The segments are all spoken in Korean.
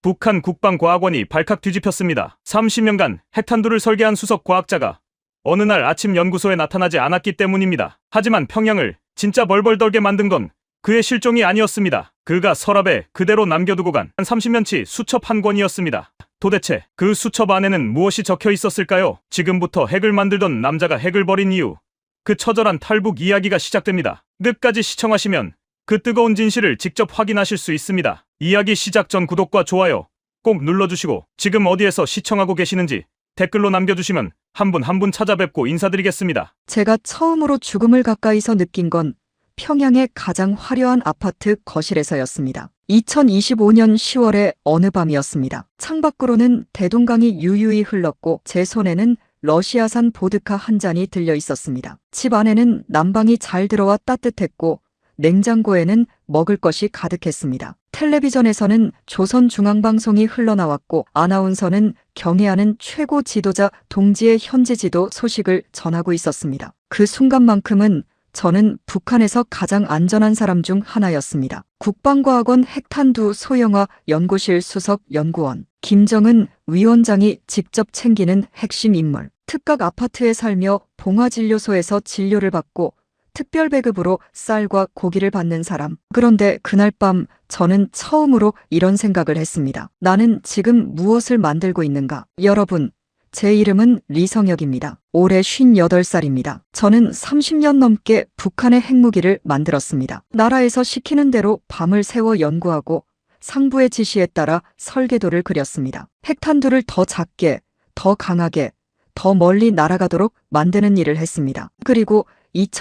북한 국방과학원이 발칵 뒤집혔습니다. 30년간 핵탄두를 설계한 수석 과학자가 어느 날 아침 연구소에 나타나지 않았기 때문입니다. 하지만 평양을 진짜 벌벌 떨게 만든 건 그의 실종이 아니었습니다. 그가 서랍에 그대로 남겨두고 간 30년치 수첩 한 권이었습니다. 도대체 그 수첩 안에는 무엇이 적혀 있었을까요? 지금부터 핵을 만들던 남자가 핵을 버린 이유, 그 처절한 탈북 이야기가 시작됩니다. 끝까지 시청하시면 그 뜨거운 진실을 직접 확인하실 수 있습니다. 이야기 시작 전 구독과 좋아요 꼭 눌러주시고 지금 어디에서 시청하고 계시는지 댓글로 남겨주시면 한 분 한 분 찾아뵙고 인사드리겠습니다. 제가 처음으로 죽음을 가까이서 느낀 건 평양의 가장 화려한 아파트 거실에서였습니다. 2025년 10월의 어느 밤이었습니다. 창밖으로는 대동강이 유유히 흘렀고 제 손에는 러시아산 보드카 한 잔이 들려 있었습니다. 집 안에는 난방이 잘 들어와 따뜻했고 냉장고에는 먹을 것이 가득했습니다. 텔레비전에서는 조선중앙방송이 흘러나왔고 아나운서는 경애하는 최고 지도자 동지의 현지지도 소식을 전하고 있었습니다. 그 순간만큼은 저는 북한에서 가장 안전한 사람 중 하나였습니다. 국방과학원 핵탄두 소형화 연구실 수석 연구원 김정은 위원장이 직접 챙기는 핵심 인물. 특각 아파트에 살며 봉화진료소에서 진료를 받고 특별 배급으로 쌀과 고기를 받는 사람. 그런데 그날 밤 저는 처음으로 이런 생각을 했습니다. 나는 지금 무엇을 만들고 있는가? 여러분, 제 이름은 리성혁입니다. 올해 58살입니다. 저는 30년 넘게 북한의 핵무기를 만들었습니다. 나라에서 시키는 대로 밤을 새워 연구하고 상부의 지시에 따라 설계도를 그렸습니다. 핵탄두를 더 작게, 더 강하게, 더 멀리 날아가도록 만드는 일을 했습니다. 그리고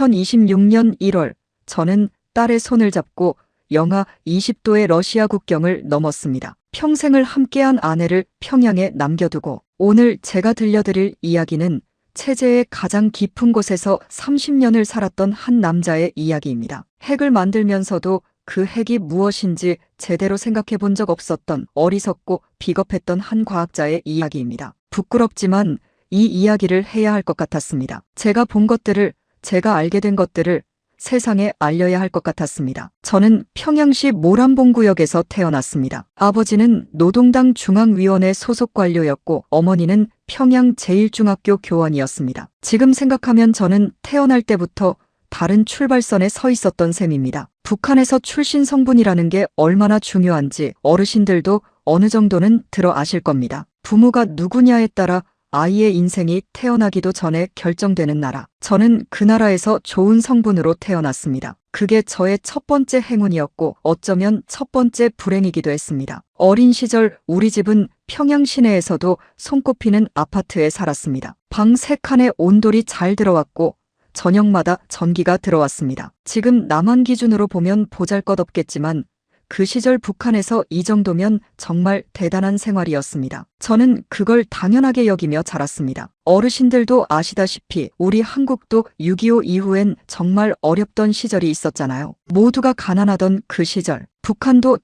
2026년 1월 저는 딸의 손을 잡고 영하 20도의 러시아 국경을 넘었습니다. 평생을 함께한 아내를 평양에 남겨두고 오늘 제가 들려드릴 이야기는 체제의 가장 깊은 곳에서 30년을 살았던 한 남자의 이야기입니다. 핵을 만들면서도 그 핵이 무엇인지 제대로 생각해 본 적 없었던 어리석고 비겁했던 한 과학자의 이야기입니다. 부끄럽지만 이 이야기를 해야 할 것 같았습니다. 제가 본 것들을, 제가 알게 된 것들을 세상에 알려야 할 것 같았습니다. 저는 평양시 모란봉구역에서 태어났습니다. 아버지는 노동당 중앙위원회 소속 관료였고 어머니는 평양 제1중학교 교원이었습니다. 지금 생각하면 저는 태어날 때부터 다른 출발선에 서 있었던 셈입니다. 북한에서 출신 성분이라는 게 얼마나 중요한지 어르신들도 어느 정도는 들어 아실 겁니다. 부모가 누구냐에 따라 아이의 인생이 태어나기도 전에 결정되는 나라. 저는 그 나라에서 좋은 성분으로 태어났습니다. 그게 저의 첫 번째 행운이었고 어쩌면 첫 번째 불행이기도 했습니다. 어린 시절 우리 집은 평양 시내에서도 손꼽히는 아파트에 살았습니다. 방 3칸에 온돌이 잘 들어왔고 저녁마다 전기가 들어왔습니다. 지금 남한 기준으로 보면 보잘것없겠지만 그 시절 북한에서 이 정도면 정말 대단한 생활이었습니다. 저는 그걸 당연하게 여기며 자랐습니다. 어르신들도 아시다시피 우리 한국도 6.25 이후엔 정말 어렵던 시절이 있었잖아요. 모두가 가난하던 그 시절. 북한도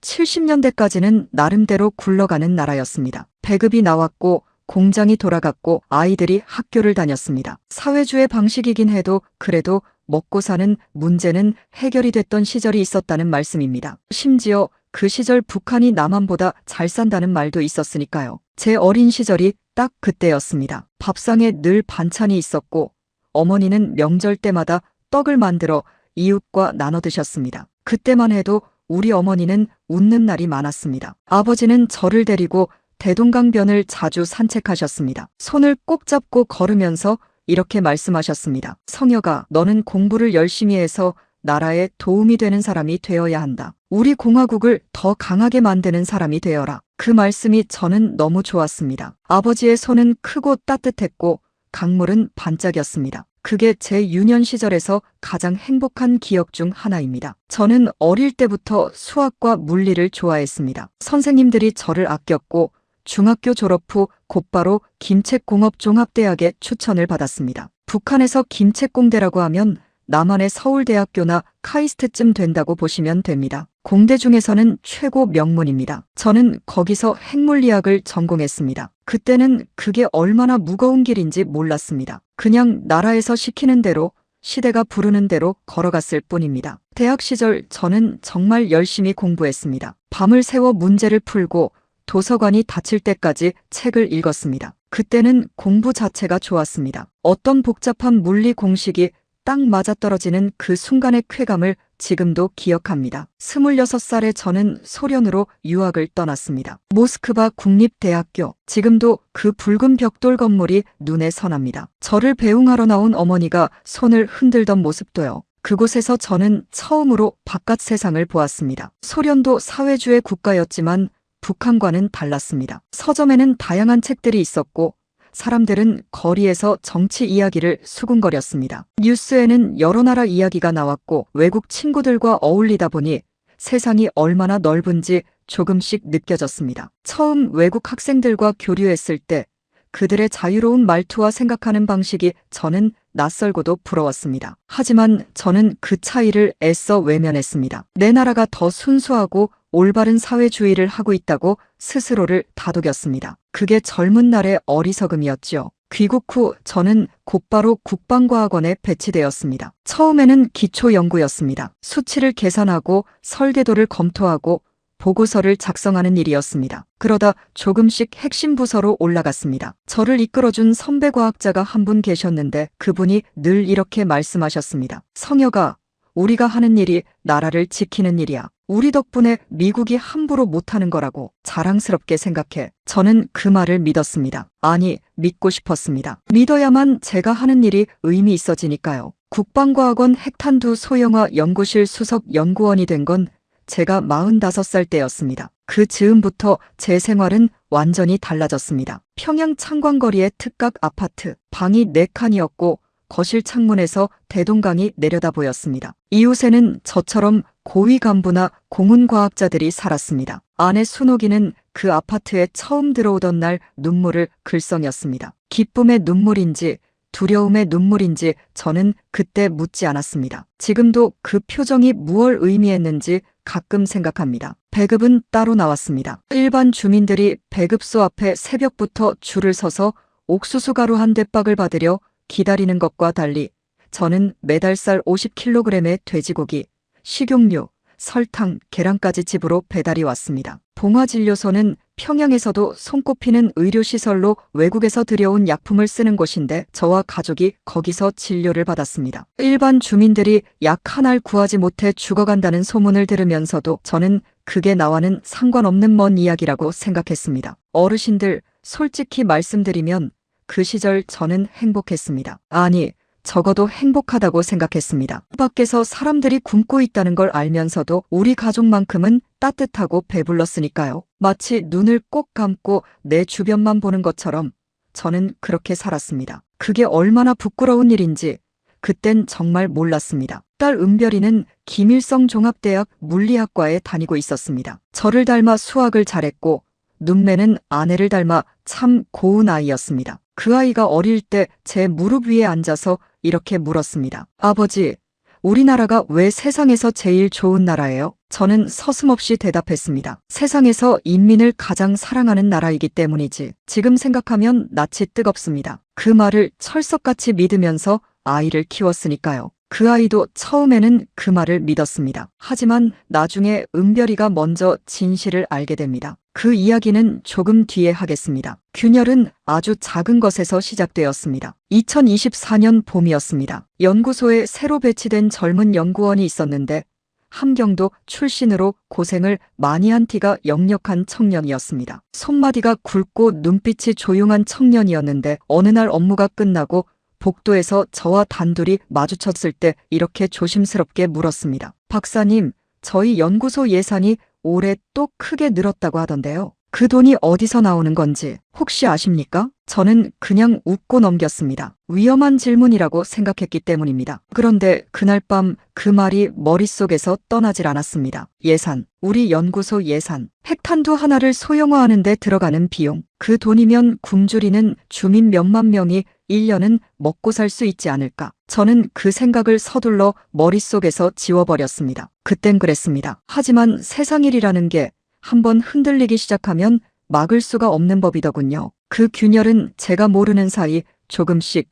70년대까지는 나름대로 굴러가는 나라였습니다. 배급이 나왔고 공장이 돌아갔고 아이들이 학교를 다녔습니다. 사회주의 방식이긴 해도 그래도 먹고 사는 문제는 해결이 됐던 시절이 있었다는 말씀입니다. 심지어 그 시절 북한이 남한보다 잘 산다는 말도 있었으니까요. 제 어린 시절이 딱 그때였습니다. 밥상에 늘 반찬이 있었고 어머니는 명절 때마다 떡을 만들어 이웃과 나눠 드셨습니다. 그때만 해도 우리 어머니는 웃는 날이 많았습니다. 아버지는 저를 데리고 대동강변을 자주 산책하셨습니다. 손을 꼭 잡고 걸으면서 이렇게 말씀하셨습니다. 성혁아, 너는 공부를 열심히 해서 나라에 도움이 되는 사람이 되어야 한다. 우리 공화국을 더 강하게 만드는 사람이 되어라. 그 말씀이 저는 너무 좋았습니다. 아버지의 손은 크고 따뜻했고 강물은 반짝였습니다. 그게 제 유년 시절에서 가장 행복한 기억 중 하나입니다. 저는 어릴 때부터 수학과 물리를 좋아했습니다. 선생님들이 저를 아꼈고 중학교 졸업 후 곧바로 김책공업종합대학에 추천을 받았습니다. 북한에서 김책공대라고 하면 남한의 서울대학교나 카이스트쯤 된다고 보시면 됩니다. 공대 중에서는 최고 명문입니다. 저는 거기서 핵물리학을 전공했습니다. 그때는 그게 얼마나 무거운 길인지 몰랐습니다. 그냥 나라에서 시키는 대로 시대가 부르는 대로 걸어갔을 뿐입니다. 대학 시절 저는 정말 열심히 공부했습니다. 밤을 새워 문제를 풀고 도서관이 닫힐 때까지 책을 읽었습니다. 그때는 공부 자체가 좋았습니다. 어떤 복잡한 물리 공식이 딱 맞아떨어지는 그 순간의 쾌감을 지금도 기억합니다. 26살에 저는 소련으로 유학을 떠났습니다. 모스크바 국립대학교. 지금도 그 붉은 벽돌 건물이 눈에 선합니다. 저를 배웅하러 나온 어머니가 손을 흔들던 모습도요. 그곳에서 저는 처음으로 바깥 세상을 보았습니다. 소련도 사회주의 국가였지만 북한과는 달랐습니다. 서점에는 다양한 책들이 있었고 사람들은 거리에서 정치 이야기를 수군거렸습니다. 뉴스에는 여러 나라 이야기가 나왔고 외국 친구들과 어울리다 보니 세상이 얼마나 넓은지 조금씩 느껴졌습니다. 처음 외국 학생들과 교류했을 때 그들의 자유로운 말투와 생각하는 방식이 저는 낯설고도 부러웠습니다. 하지만 저는 그 차이를 애써 외면했습니다. 내 나라가 더 순수하고 올바른 사회주의를 하고 있다고 스스로를 다독였습니다. 그게 젊은 날의 어리석음이었지요. 귀국 후 저는 곧바로 국방과학원에 배치되었습니다. 처음에는 기초 연구였습니다. 수치를 계산하고 설계도를 검토하고 보고서를 작성하는 일이었습니다. 그러다 조금씩 핵심 부서로 올라갔습니다. 저를 이끌어준 선배 과학자가 한 분 계셨는데 그분이 늘 이렇게 말씀하셨습니다. 성혁아, 우리가 하는 일이 나라를 지키는 일이야. 우리 덕분에 미국이 함부로 못하는 거라고 자랑스럽게 생각해. 저는 그 말을 믿었습니다. 아니, 믿고 싶었습니다. 믿어야만 제가 하는 일이 의미 있어지니까요. 국방과학원 핵탄두 소형화 연구실 수석 연구원이 된 건 제가 45살 때였습니다. 그 즈음부터 제 생활은 완전히 달라졌습니다. 평양 창광거리의 특각 아파트, 방이 4칸이었고 거실 창문에서 대동강이 내려다 보였습니다. 이웃에는 저처럼 고위 간부나 고문과학자들이 살았습니다. 아내 순옥이는 그 아파트에 처음 들어오던 날 눈물을 글썽였습니다. 기쁨의 눈물인지 두려움의 눈물인지 저는 그때 묻지 않았습니다. 지금도 그 표정이 무얼 의미했는지 가끔 생각합니다. 배급은 따로 나왔습니다. 일반 주민들이 배급소 앞에 새벽부터 줄을 서서 옥수수 가루 한 대박을 받으려 기다리는 것과 달리 저는 매달 쌀 50kg의 돼지고기, 식용유, 설탕, 계란까지 집으로 배달이 왔습니다. 봉화진료소는 평양에서도 손꼽히는 의료시설로 외국에서 들여온 약품을 쓰는 곳인데 저와 가족이 거기서 진료를 받았습니다. 일반 주민들이 약 하나를 구하지 못해 죽어간다는 소문을 들으면서도 저는 그게 나와는 상관없는 먼 이야기라고 생각했습니다. 어르신들, 솔직히 말씀드리면 그 시절 저는 행복했습니다. 아니, 적어도 행복하다고 생각했습니다. 밖에서 사람들이 굶고 있다는 걸 알면서도 우리 가족만큼은 따뜻하고 배불렀으니까요. 마치 눈을 꼭 감고 내 주변만 보는 것처럼 저는 그렇게 살았습니다. 그게 얼마나 부끄러운 일인지 그땐 정말 몰랐습니다. 딸 은별이는 김일성 종합대학 물리학과에 다니고 있었습니다. 저를 닮아 수학을 잘했고 눈매는 아내를 닮아 참 고운 아이였습니다. 그 아이가 어릴 때 제 무릎 위에 앉아서 이렇게 물었습니다. 아버지, 우리나라가 왜 세상에서 제일 좋은 나라예요? 저는 서슴없이 대답했습니다. 세상에서 인민을 가장 사랑하는 나라이기 때문이지. 지금 생각하면 낯이 뜨겁습니다. 그 말을 철석같이 믿으면서 아이를 키웠으니까요. 그 아이도 처음에는 그 말을 믿었습니다. 하지만 나중에 은별이가 먼저 진실을 알게 됩니다. 그 이야기는 조금 뒤에 하겠습니다. 균열은 아주 작은 것에서 시작되었습니다. 2024년 봄이었습니다. 연구소에 새로 배치된 젊은 연구원이 있었는데 함경도 출신으로 고생을 많이 한 티가 역력한 청년이었습니다. 손마디가 굵고 눈빛이 조용한 청년이었는데 어느 날 업무가 끝나고 복도에서 저와 단둘이 마주쳤을 때 이렇게 조심스럽게 물었습니다. 박사님, 저희 연구소 예산이 올해 또 크게 늘었다고 하던데요. 그 돈이 어디서 나오는 건지 혹시 아십니까? 저는 그냥 웃고 넘겼습니다. 위험한 질문이라고 생각했기 때문입니다. 그런데 그날 밤 그 말이 머릿속에서 떠나질 않았습니다. 예산, 우리 연구소 예산, 핵탄두 하나를 소형화하는 데 들어가는 비용. 그 돈이면 굶주리는 주민 몇만 명이 1년은 먹고 살 수 있지 않을까. 저는 그 생각을 서둘러 머릿속에서 지워버렸습니다. 그땐 그랬습니다. 하지만 세상 일이라는 게 한번 흔들리기 시작하면 막을 수가 없는 법이더군요. 그 균열은 제가 모르는 사이 조금씩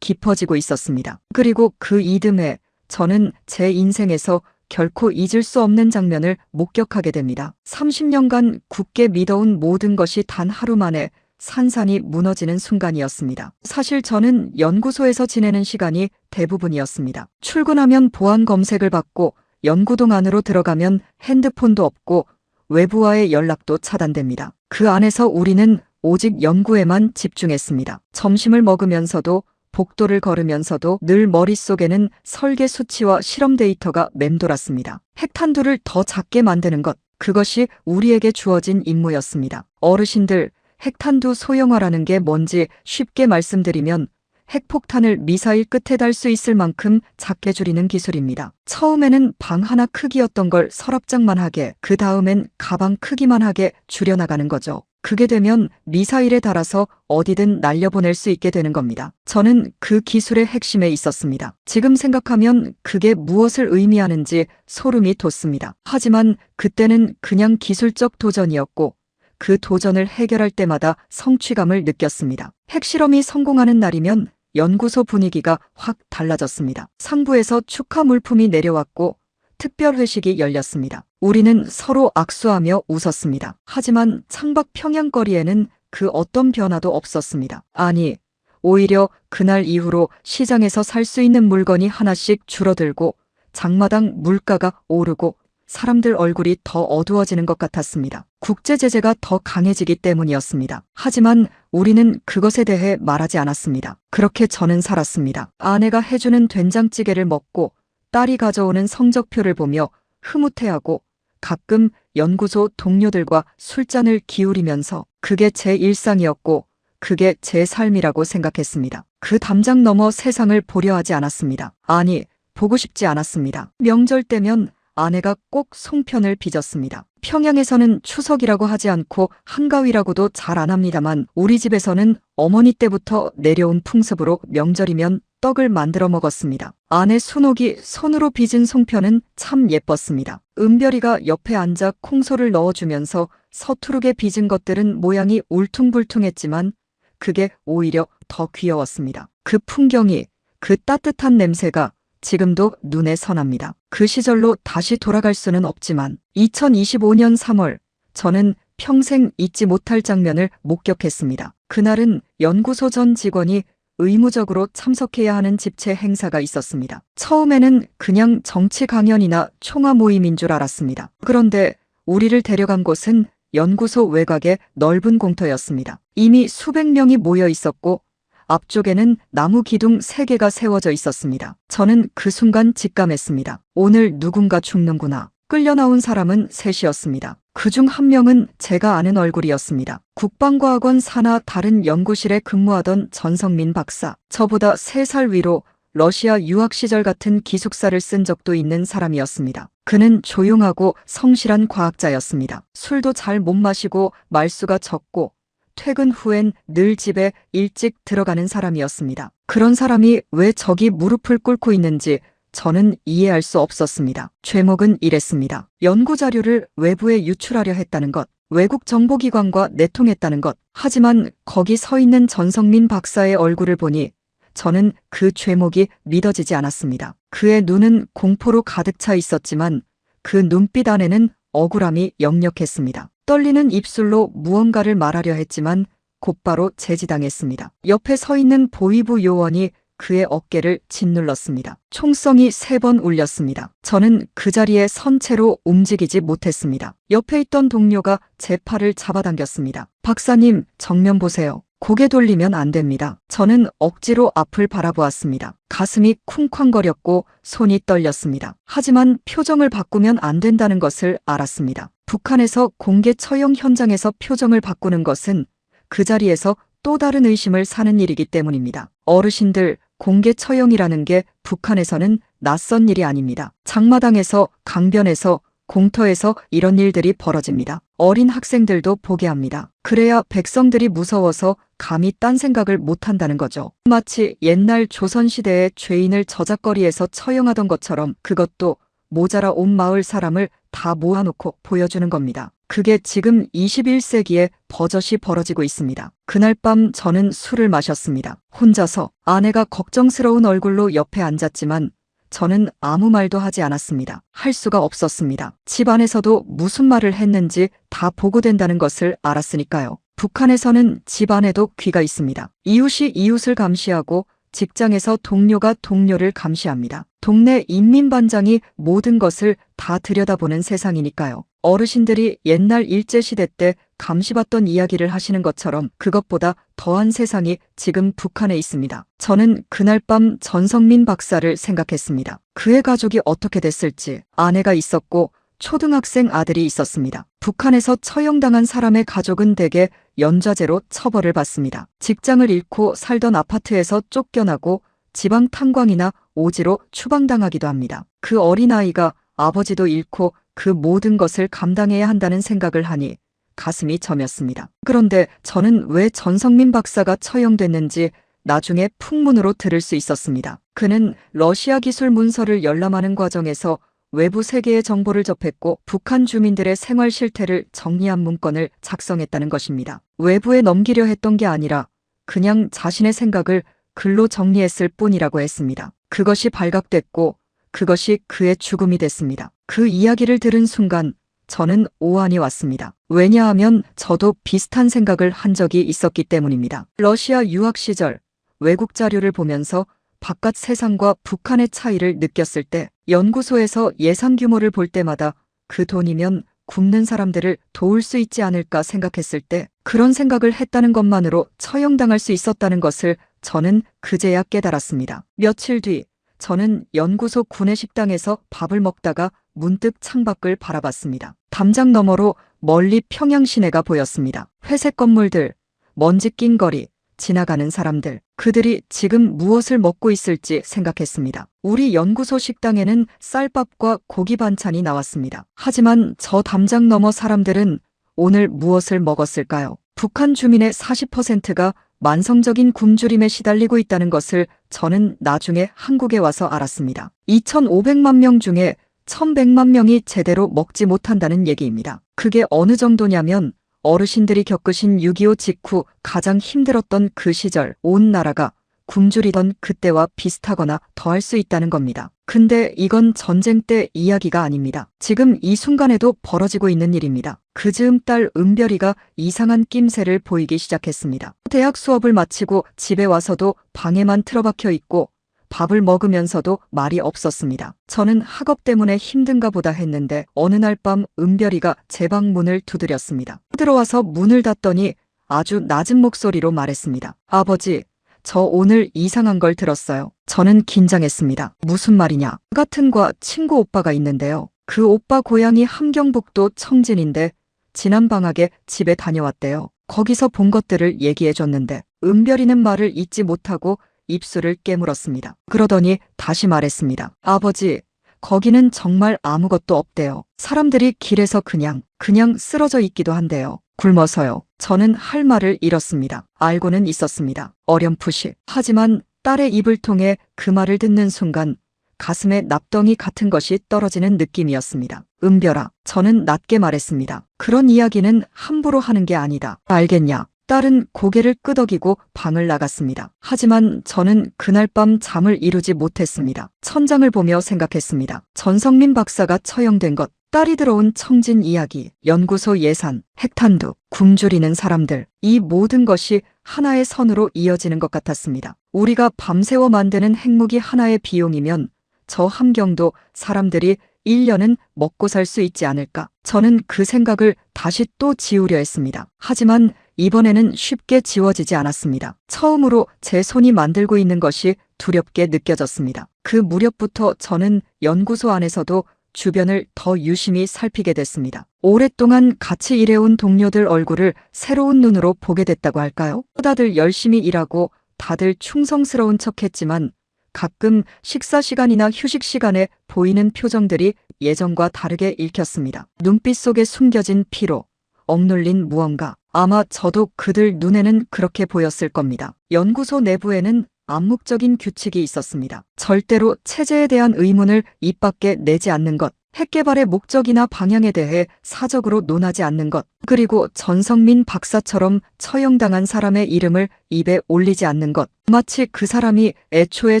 깊어지고 있었습니다. 그리고 그 이듬해 저는 제 인생에서 결코 잊을 수 없는 장면을 목격하게 됩니다. 30년간 굳게 믿어온 모든 것이 단 하루 만에 산산이 무너지는 순간이었습니다. 사실 저는 연구소에서 지내는 시간이 대부분이었습니다. 출근하면 보안 검색을 받고 연구동 안으로 들어가면 핸드폰도 없고 외부와의 연락도 차단됩니다. 그 안에서 우리는 오직 연구에만 집중했습니다. 점심을 먹으면서도 복도를 걸으면서도 늘 머릿속에는 설계 수치와 실험 데이터가 맴돌았습니다. 핵탄두를 더 작게 만드는 것, 그것이 우리에게 주어진 임무였습니다. 어르신들, 핵탄두 소형화라는 게 뭔지 쉽게 말씀드리면 핵폭탄을 미사일 끝에 달 수 있을 만큼 작게 줄이는 기술입니다. 처음에는 방 하나 크기였던 걸 서랍장만 하게, 그 다음엔 가방 크기만 하게 줄여나가는 거죠. 그게 되면 미사일에 달아서 어디든 날려보낼 수 있게 되는 겁니다. 저는 그 기술의 핵심에 있었습니다. 지금 생각하면 그게 무엇을 의미하는지 소름이 돋습니다. 하지만 그때는 그냥 기술적 도전이었고 그 도전을 해결할 때마다 성취감을 느꼈습니다. 핵실험이 성공하는 날이면 연구소 분위기가 확 달라졌습니다. 상부에서 축하 물품이 내려왔고 특별 회식이 열렸습니다. 우리는 서로 악수하며 웃었습니다. 하지만 창밖 평양거리에는 그 어떤 변화도 없었습니다. 아니, 오히려 그날 이후로 시장에서 살 수 있는 물건이 하나씩 줄어들고 장마당 물가가 오르고 사람들 얼굴이 더 어두워지는 것 같았습니다. 국제 제재가 더 강해지기 때문이었습니다. 하지만 우리는 그것에 대해 말하지 않았습니다. 그렇게 저는 살았습니다. 아내가 해주는 된장찌개를 먹고 딸이 가져오는 성적표를 보며 흐뭇해하고 가끔 연구소 동료들과 술잔을 기울이면서 그게 제 일상이었고 그게 제 삶이라고 생각했습니다. 그 담장 너머 세상을 보려 하지 않았습니다. 아니, 보고 싶지 않았습니다. 명절 때면 아내가 꼭 송편을 빚었습니다. 평양에서는 추석이라고 하지 않고 한가위라고도 잘 안 합니다만 우리 집에서는 어머니 때부터 내려온 풍습으로 명절이면 떡을 만들어 먹었습니다. 아내 순옥이 손으로 빚은 송편은 참 예뻤습니다. 은별이가 옆에 앉아 콩소를 넣어주면서 서투르게 빚은 것들은 모양이 울퉁불퉁했지만 그게 오히려 더 귀여웠습니다. 그 풍경이, 그 따뜻한 냄새가 지금도 눈에 선합니다. 그 시절로 다시 돌아갈 수는 없지만 2025년 3월 저는 평생 잊지 못할 장면을 목격했습니다. 그날은 연구소 전 직원이 의무적으로 참석해야 하는 집체 행사가 있었습니다. 처음에는 그냥 정치 강연이나 총화 모임인 줄 알았습니다. 그런데 우리를 데려간 곳은 연구소 외곽의 넓은 공터였습니다. 이미 수백 명이 모여 있었고 앞쪽에는 나무 기둥 3개가 세워져 있었습니다. 저는 그 순간 직감했습니다. 오늘 누군가 죽는구나. 끌려 나온 사람은 셋이었습니다. 그중 한 명은 제가 아는 얼굴이었습니다. 국방과학원 산하 다른 연구실에 근무하던 전성민 박사. 저보다 3살 위로 러시아 유학 시절 같은 기숙사를 쓴 적도 있는 사람이었습니다. 그는 조용하고 성실한 과학자였습니다. 술도 잘 못 마시고 말수가 적고 퇴근 후엔 늘 집에 일찍 들어가는 사람이었습니다. 그런 사람이 왜 저기 무릎을 꿇고 있는지 저는 이해할 수 없었습니다. 죄목은 이랬습니다. 연구 자료를 외부에 유출하려 했다는 것, 외국 정보기관과 내통했다는 것. 하지만 거기 서 있는 전성민 박사의 얼굴을 보니 저는 그 죄목이 믿어지지 않았습니다. 그의 눈은 공포로 가득 차 있었지만 그 눈빛 안에는 억울함이 역력했습니다. 떨리는 입술로 무언가를 말하려 했지만 곧바로 제지당했습니다. 옆에 서 있는 보위부 요원이 그의 어깨를 짓눌렀습니다. 총성이 3번 울렸습니다. 저는 그 자리에 선 채로 움직이지 못했습니다. 옆에 있던 동료가 제 팔을 잡아당겼습니다. 박사님, 정면 보세요. 고개 돌리면 안 됩니다. 저는 억지로 앞을 바라보았습니다. 가슴이 쿵쾅거렸고 손이 떨렸습니다. 하지만 표정을 바꾸면 안 된다는 것을 알았습니다. 북한에서 공개 처형 현장에서 표정을 바꾸는 것은 그 자리에서 또 다른 의심을 사는 일이기 때문입니다. 어르신들, 공개 처형이라는 게 북한에서는 낯선 일이 아닙니다. 장마당에서, 강변에서, 공터에서 이런 일들이 벌어집니다. 어린 학생들도 보게 합니다. 그래야 백성들이 무서워서 감히 딴 생각을 못한다는 거죠. 마치 옛날 조선시대의 죄인을 저작거리에서 처형하던 것처럼 그것도 모자라 온 마을 사람을 다 모아놓고 보여주는 겁니다. 그게 지금 21세기에 버젓이 벌어지고 있습니다. 그날 밤 저는 술을 마셨습니다. 혼자서. 아내가 걱정스러운 얼굴로 옆에 앉았지만 저는 아무 말도 하지 않았습니다. 할 수가 없었습니다. 집안에서도 무슨 말을 했는지 다 보고된다는 것을 알았으니까요. 북한에서는 집안에도 귀가 있습니다. 이웃이 이웃을 감시하고 직장에서 동료가 동료를 감시합니다. 동네 인민반장이 모든 것을 다 들여다보는 세상이니까요. 어르신들이 옛날 일제시대 때 감시받던 이야기를 하시는 것처럼 그것보다 더한 세상이 지금 북한에 있습니다. 저는 그날 밤 전성민 박사를 생각했습니다. 그의 가족이 어떻게 됐을지. 아내가 있었고 초등학생 아들이 있었습니다. 북한에서 처형당한 사람의 가족은 대개 연좌제로 처벌을 받습니다. 직장을 잃고 살던 아파트에서 쫓겨나고 지방 탄광이나 오지로 추방당하기도 합니다. 그 어린아이가 아버지도 잃고 그 모든 것을 감당해야 한다는 생각을 하니 가슴이 저몄습니다. 그런데 저는 왜 전성민 박사가 처형됐는지 나중에 풍문으로 들을 수 있었습니다. 그는 러시아 기술 문서를 열람하는 과정에서 외부 세계의 정보를 접했고 북한 주민들의 생활 실태를 정리한 문건을 작성했다는 것입니다. 외부에 넘기려 했던 게 아니라 그냥 자신의 생각을 글로 정리했을 뿐이라고 했습니다. 그것이 발각됐고 그것이 그의 죽음이 됐습니다. 그 이야기를 들은 순간 저는 오한이 왔습니다. 왜냐하면 저도 비슷한 생각을 한 적이 있었기 때문입니다. 러시아 유학 시절 외국 자료를 보면서 바깥 세상과 북한의 차이를 느꼈을 때 연구소에서 예산 규모를 볼 때마다 그 돈이면 굶는 사람들을 도울 수 있지 않을까 생각했을 때 그런 생각을 했다는 것만으로 처형당할 수 있었다는 것을 저는 그제야 깨달았습니다. 며칠 뒤 저는 연구소 구내식당에서 밥을 먹다가 문득 창밖을 바라봤습니다. 담장 너머로 멀리 평양 시내가 보였습니다. 회색 건물들, 먼지 낀 거리, 지나가는 사람들, 그들이 지금 무엇을 먹고 있을지 생각했습니다. 우리 연구소 식당에는 쌀밥과 고기 반찬이 나왔습니다. 하지만 저 담장 너머 사람들은 오늘 무엇을 먹었을까요? 북한 주민의 40%가 만성적인 굶주림에 시달리고 있다는 것을 저는 나중에 한국에 와서 알았습니다. 2,500만 명 중에 1,100만 명이 제대로 먹지 못한다는 얘기입니다. 그게 어느 정도냐면 어르신들이 겪으신 6.25 직후 가장 힘들었던 그 시절 온 나라가 굶주리던 그때와 비슷하거나 더할 수 있다는 겁니다. 근데 이건 전쟁 때 이야기가 아닙니다. 지금 이 순간에도 벌어지고 있는 일입니다. 그 즈음 딸 은별이가 이상한 낌새를 보이기 시작했습니다. 대학 수업을 마치고 집에 와서도 방에만 틀어박혀 있고 밥을 먹으면서도 말이 없었습니다. 저는 학업 때문에 힘든가 보다 했는데 어느 날 밤 은별이가 제 방 문을 두드렸습니다. 들어와서 문을 닫더니 아주 낮은 목소리로 말했습니다. 아버지, 저 오늘 이상한 걸 들었어요. 저는 긴장했습니다. 무슨 말이냐? 같은 과 친구 오빠가 있는데요. 그 오빠 고향이 함경북도 청진인데 지난 방학에 집에 다녀왔대요. 거기서 본 것들을 얘기해줬는데 은별이는 말을 잇지 못하고 입술을 깨물었습니다. 그러더니 다시 말했습니다. 아버지, 거기는 정말 아무것도 없대요. 사람들이 길에서 그냥 쓰러져 있기도 한대요. 굶어서요. 저는 할 말을 잃었습니다. 알고는 있었습니다. 어렴풋이. 하지만 딸의 입을 통해 그 말을 듣는 순간 가슴에 납덩이 같은 것이 떨어지는 느낌이었습니다. 은별아, 저는 낮게 말했습니다. 그런 이야기는 함부로 하는 게 아니다. 알겠냐? 딸은 고개를 끄덕이고 방을 나갔습니다. 하지만 저는 그날 밤 잠을 이루지 못했습니다. 천장을 보며 생각했습니다. 전성민 박사가 처형된 것, 딸이 들어온 청진 이야기, 연구소 예산, 핵탄두, 굶주리는 사람들, 이 모든 것이 하나의 선으로 이어지는 것 같았습니다. 우리가 밤새워 만드는 핵무기 하나의 비용이면 저 함경도 사람들이 1년은 먹고 살 수 있지 않을까. 저는 그 생각을 다시 또 지우려 했습니다. 하지만 이번에는 쉽게 지워지지 않았습니다. 처음으로 제 손이 만들고 있는 것이 두렵게 느껴졌습니다. 그 무렵부터 저는 연구소 안에서도 주변을 더 유심히 살피게 됐습니다. 오랫동안 같이 일해온 동료들 얼굴을 새로운 눈으로 보게 됐다고 할까요? 다들 열심히 일하고 다들 충성스러운 척했지만 가끔 식사 시간이나 휴식 시간에 보이는 표정들이 예전과 다르게 읽혔습니다. 눈빛 속에 숨겨진 피로, 억눌린 무언가. 아마 저도 그들 눈에는 그렇게 보였을 겁니다. 연구소 내부에는 암묵적인 규칙이 있었습니다. 절대로 체제에 대한 의문을 입 밖에 내지 않는 것, 핵 개발의 목적이나 방향에 대해 사적으로 논하지 않는 것, 그리고 전성민 박사처럼 처형당한 사람의 이름을 입에 올리지 않는 것, 마치 그 사람이 애초에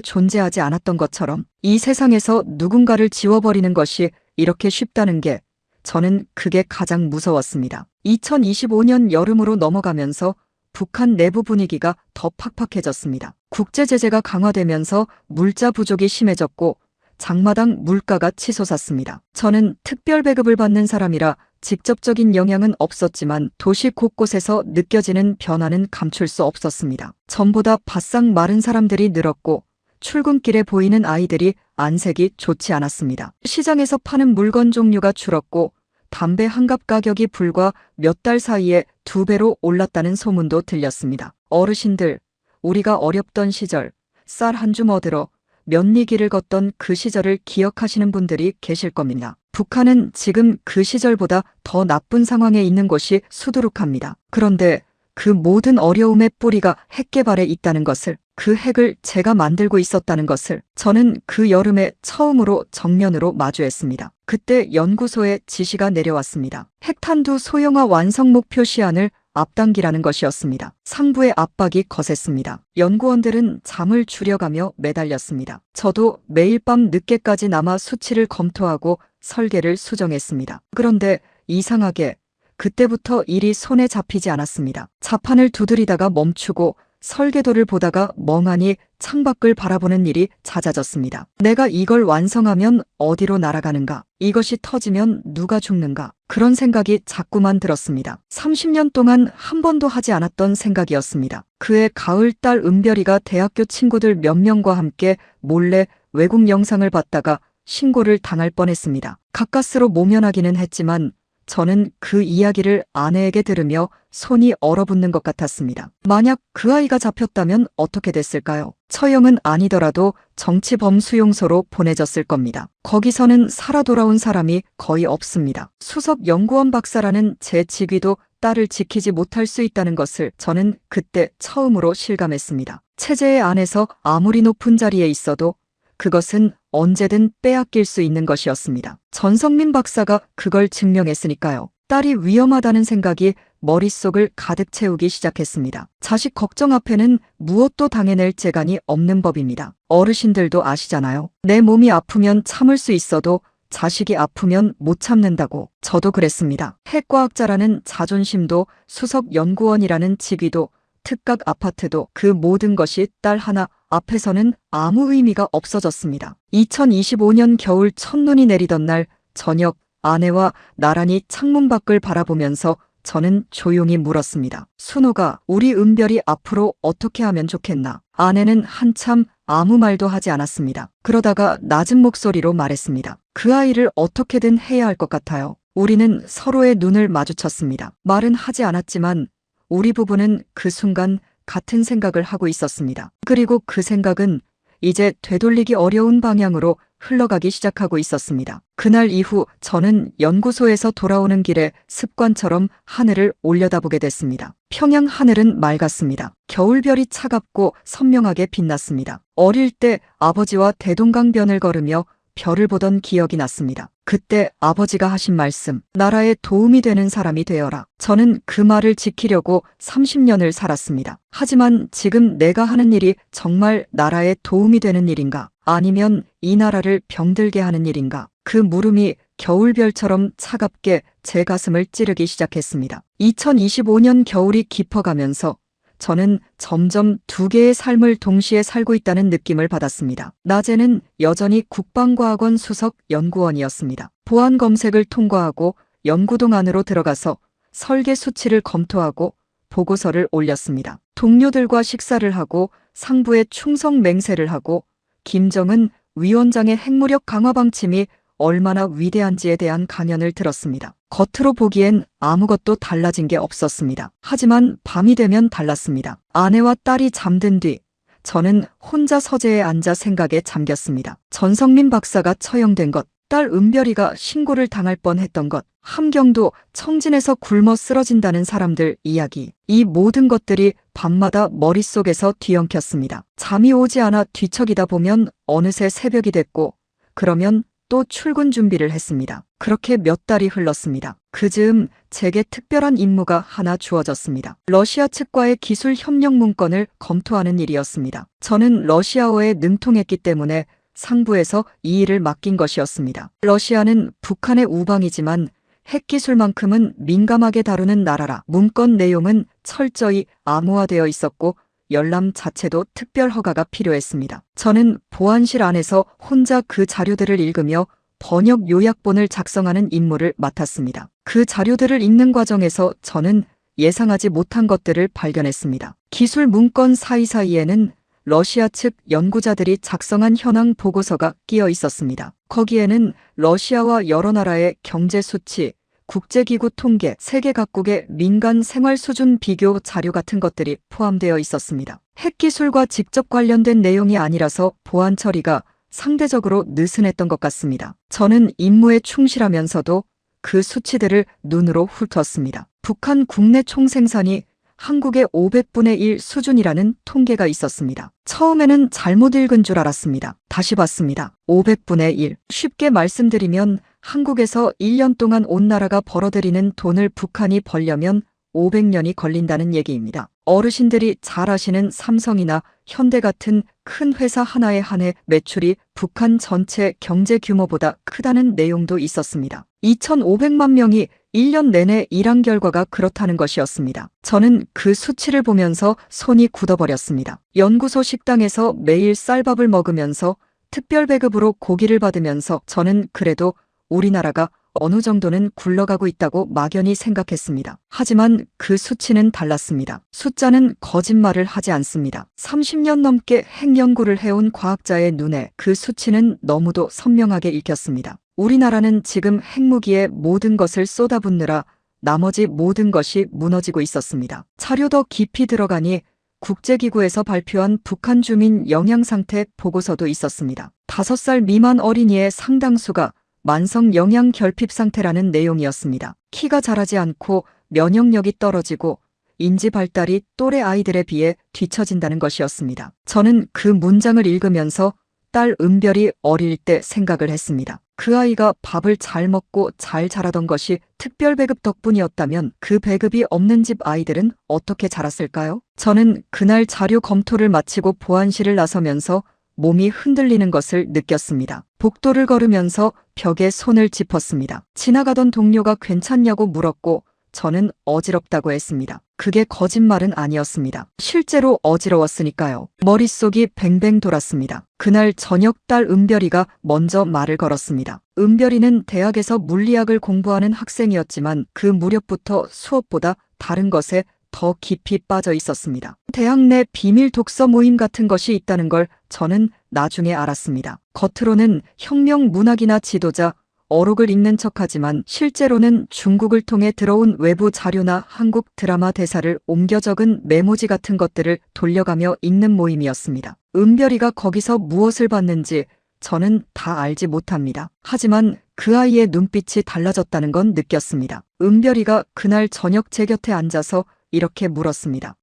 존재하지 않았던 것처럼 이 세상에서 누군가를 지워버리는 것이 이렇게 쉽다는 게 저는 그게 가장 무서웠습니다. 2025년 여름으로 넘어가면서 북한 내부 분위기가 더 팍팍해졌습니다. 국제 제재가 강화되면서 물자 부족이 심해졌고 장마당 물가가 치솟았습니다. 저는 특별 배급을 받는 사람이라 직접적인 영향은 없었지만 도시 곳곳에서 느껴지는 변화는 감출 수 없었습니다. 전보다 바싹 마른 사람들이 늘었고 출근길에 보이는 아이들이 안색이 좋지 않았습니다. 시장에서 파는 물건 종류가 줄었고 담배 한 갑 가격이 불과 몇 달 사이에 2배로 올랐다는 소문도 들렸습니다. 어르신들, 우리가 어렵던 시절 쌀 한 줌 얻으러 면리기를 걷던 그 시절을 기억하시는 분들이 계실 겁니다. 북한은 지금 그 시절보다 더 나쁜 상황에 있는 것이 수두룩합니다. 그런데 그 모든 어려움의 뿌리가 핵 개발에 있다는 것을, 그 핵을 제가 만들고 있었다는 것을 저는 그 여름에 처음으로 정면으로 마주했습니다. 그때 연구소에 지시가 내려왔습니다. 핵탄두 소형화 완성 목표 시한을 앞당기라는 것이었습니다. 상부의 압박이 거셌습니다. 연구원들은 잠을 줄여가며 매달렸습니다. 저도 매일 밤 늦게까지 남아 수치를 검토하고 설계를 수정했습니다. 그런데 이상하게 그때부터 일이 손에 잡히지 않았습니다. 자판을 두드리다가 멈추고 설계도를 보다가 멍하니 창밖을 바라보는 일이 잦아졌습니다. 내가 이걸 완성하면 어디로 날아가는가? 이것이 터지면 누가 죽는가? 그런 생각이 자꾸만 들었습니다. 30년 동안 한 번도 하지 않았던 생각이었습니다. 그해 가을 딸 은별이가 대학교 친구들 몇 명과 함께 몰래 외국 영상을 봤다가 신고를 당할 뻔했습니다. 가까스로 모면하기는 했지만 저는 그 이야기를 아내에게 들으며 손이 얼어붙는 것 같았습니다. 만약 그 아이가 잡혔다면 어떻게 됐을까요? 처형은 아니더라도 정치범 수용소로 보내졌을 겁니다. 거기서는 살아 돌아온 사람이 거의 없습니다. 수석 연구원 박사라는 제 직위도 딸을 지키지 못할 수 있다는 것을 저는 그때 처음으로 실감했습니다. 체제의 안에서 아무리 높은 자리에 있어도 그것은 언제든 빼앗길 수 있는 것이었습니다. 전성민 박사가 그걸 증명했으니까요. 딸이 위험하다는 생각이 머릿속을 가득 채우기 시작했습니다. 자식 걱정 앞에는 무엇도 당해낼 재간이 없는 법입니다. 어르신들도 아시잖아요. 내 몸이 아프면 참을 수 있어도 자식이 아프면 못 참는다고. 저도 그랬습니다. 핵과학자라는 자존심도 수석 연구원이라는 직위도 특각 아파트도 그 모든 것이 딸 하나 앞에서는 아무 의미가 없어졌습니다. 2025년 겨울 첫눈이 내리던 날 저녁 아내와 나란히 창문 밖을 바라보면서 저는 조용히 물었습니다. 순호가 우리 은별이 앞으로 어떻게 하면 좋겠나? 아내는 한참 아무 말도 하지 않았습니다. 그러다가 낮은 목소리로 말했습니다. 그 아이를 어떻게든 해야 할 것 같아요. 우리는 서로의 눈을 마주쳤습니다. 말은 하지 않았지만 우리 부부는 그 순간 같은 생각을 하고 있었습니다. 그리고 그 생각은 이제 되돌리기 어려운 방향으로 흘러가기 시작하고 있었습니다. 그날 이후 저는 연구소에서 돌아오는 길에 습관처럼 하늘을 올려다보게 됐습니다. 평양 하늘은 맑았습니다. 겨울별이 차갑고 선명하게 빛났습니다. 어릴 때 아버지와 대동강변을 걸으며 별을 보던 기억이 났습니다. 그때 아버지가 하신 말씀, 나라에 도움이 되는 사람이 되어라. 저는 그 말을 지키려고 30년을 살았습니다. 하지만 지금 내가 하는 일이 정말 나라에 도움이 되는 일인가? 아니면 이 나라를 병들게 하는 일인가? 그 물음이 겨울별처럼 차갑게 제 가슴을 찌르기 시작했습니다. 2025년 겨울이 깊어가면서 저는 점점 두 개의 삶을 동시에 살고 있다는 느낌을 받았습니다. 낮에는 여전히 국방과학원 수석 연구원이었습니다. 보안 검색을 통과하고 연구동 안으로 들어가서 설계 수치를 검토하고 보고서를 올렸습니다. 동료들과 식사를 하고 상부에 충성 맹세를 하고 김정은 위원장의 핵무력 강화 방침이 얼마나 위대한지에 대한 강연을 들었습니다. 겉으로 보기엔 아무것도 달라진 게 없었습니다. 하지만 밤이 되면 달랐습니다. 아내와 딸이 잠든 뒤 저는 혼자 서재에 앉아 생각에 잠겼습니다. 전성민 박사가 처형된 것, 딸 은별이가 신고를 당할 뻔했던 것, 함경도 청진에서 굶어 쓰러진다는 사람들 이야기, 이 모든 것들이 밤마다 머릿속에서 뒤엉켰습니다. 잠이 오지 않아 뒤척이다 보면 어느새 새벽이 됐고 그러면 또 출근 준비를 했습니다. 그렇게 몇 달이 흘렀습니다. 그 즈음 제게 특별한 임무가 하나 주어졌습니다. 러시아 측과의 기술 협력 문건을 검토하는 일이었습니다. 저는 러시아어에 능통했기 때문에 상부에서 이 일을 맡긴 것이었습니다. 러시아는 북한의 우방이지만 핵기술만큼은 민감하게 다루는 나라라 문건 내용은 철저히 암호화되어 있었고 열람 자체도 특별 허가가 필요했습니다. 저는 보안실 안에서 혼자 그 자료들을 읽으며 번역 요약본을 작성하는 임무를 맡았습니다. 그 자료들을 읽는 과정에서 저는 예상하지 못한 것들을 발견했습니다. 기술 문건 사이사이에는 러시아 측 연구자들이 작성한 현황 보고서가 끼어 있었습니다. 거기에는 러시아와 여러 나라의 경제 수치, 국제기구 통계, 세계 각국의 민간 생활 수준 비교 자료 같은 것들이 포함되어 있었습니다. 핵기술과 직접 관련된 내용이 아니라서 보안 처리가 상대적으로 느슨했던 것 같습니다. 저는 임무에 충실하면서도 그 수치들을 눈으로 훑었습니다. 북한 국내 총생산이 한국의 500분의 1 수준이라는 통계가 있었습니다. 처음에는 잘못 읽은 줄 알았습니다. 다시 봤습니다. 500분의 1. 쉽게 말씀드리면 한국에서 1년 동안 온 나라가 벌어들이는 돈을 북한이 벌려면 500년이 걸린다는 얘기입니다. 어르신들이 잘 아시는 삼성이나 현대 같은 큰 회사 하나에 한해 매출이 북한 전체 경제 규모보다 크다는 내용도 있었습니다. 2,500만 명이 1년 내내 일한 결과가 그렇다는 것이었습니다. 저는 그 수치를 보면서 손이 굳어버렸습니다. 연구소 식당에서 매일 쌀밥을 먹으면서 특별 배급으로 고기를 받으면서 저는 그래도 우리나라가 어느 정도는 굴러가고 있다고 막연히 생각했습니다. 하지만 그 수치는 달랐습니다. 숫자는 거짓말을 하지 않습니다. 30년 넘게 핵연구를 해온 과학자의 눈에 그 수치는 너무도 선명하게 읽혔습니다. 우리나라는 지금 핵무기에 모든 것을 쏟아붓느라 나머지 모든 것이 무너지고 있었습니다. 자료 더 깊이 들어가니 국제기구에서 발표한 북한 주민 영양상태 보고서도 있었습니다. 5살 미만 어린이의 상당수가 만성 영양 결핍 상태라는 내용이었습니다. 키가 자라지 않고 면역력이 떨어지고 인지 발달이 또래 아이들에 비해 뒤처진다는 것이었습니다. 저는 그 문장을 읽으면서 딸 은별이 어릴 때 생각을 했습니다. 그 아이가 밥을 잘 먹고 잘 자라던 것이 특별 배급 덕분이었다면 그 배급이 없는 집 아이들은 어떻게 자랐을까요? 저는 그날 자료 검토를 마치고 보안실을 나서면서 몸이 흔들리는 것을 느꼈습니다. 복도를 걸으면서 벽에 손을 짚었습니다. 지나가던 동료가 괜찮냐고 물었고 저는 어지럽다고 했습니다. 그게 거짓말은 아니었습니다. 실제로 어지러웠으니까요. 머릿속이 뱅뱅 돌았습니다. 그날 저녁 딸 은별이가 먼저 말을 걸었습니다. 은별이는 대학에서 물리학을 공부하는 학생이었지만 그 무렵부터 수업보다 다른 것에 더 깊이 빠져 있었습니다. 대학 내 비밀 독서 모임 같은 것이 있다는 걸 저는 나중에 알았습니다. 겉으로는 혁명 문학이나 지도자, 어록을 읽는 척하지만 실제로는 중국을 통해 들어온 외부 자료나 한국 드라마 대사를 옮겨 적은 메모지 같은 것들을 돌려가며 읽는 모임이었습니다. 은별이가 거기서 무엇을 봤는지 저는 다 알지 못합니다. 하지만 그 아이의 눈빛이 달라졌다는 건 느꼈습니다. 은별이가 그날 저녁 제 곁에 앉아서 이렇게 물었습니다.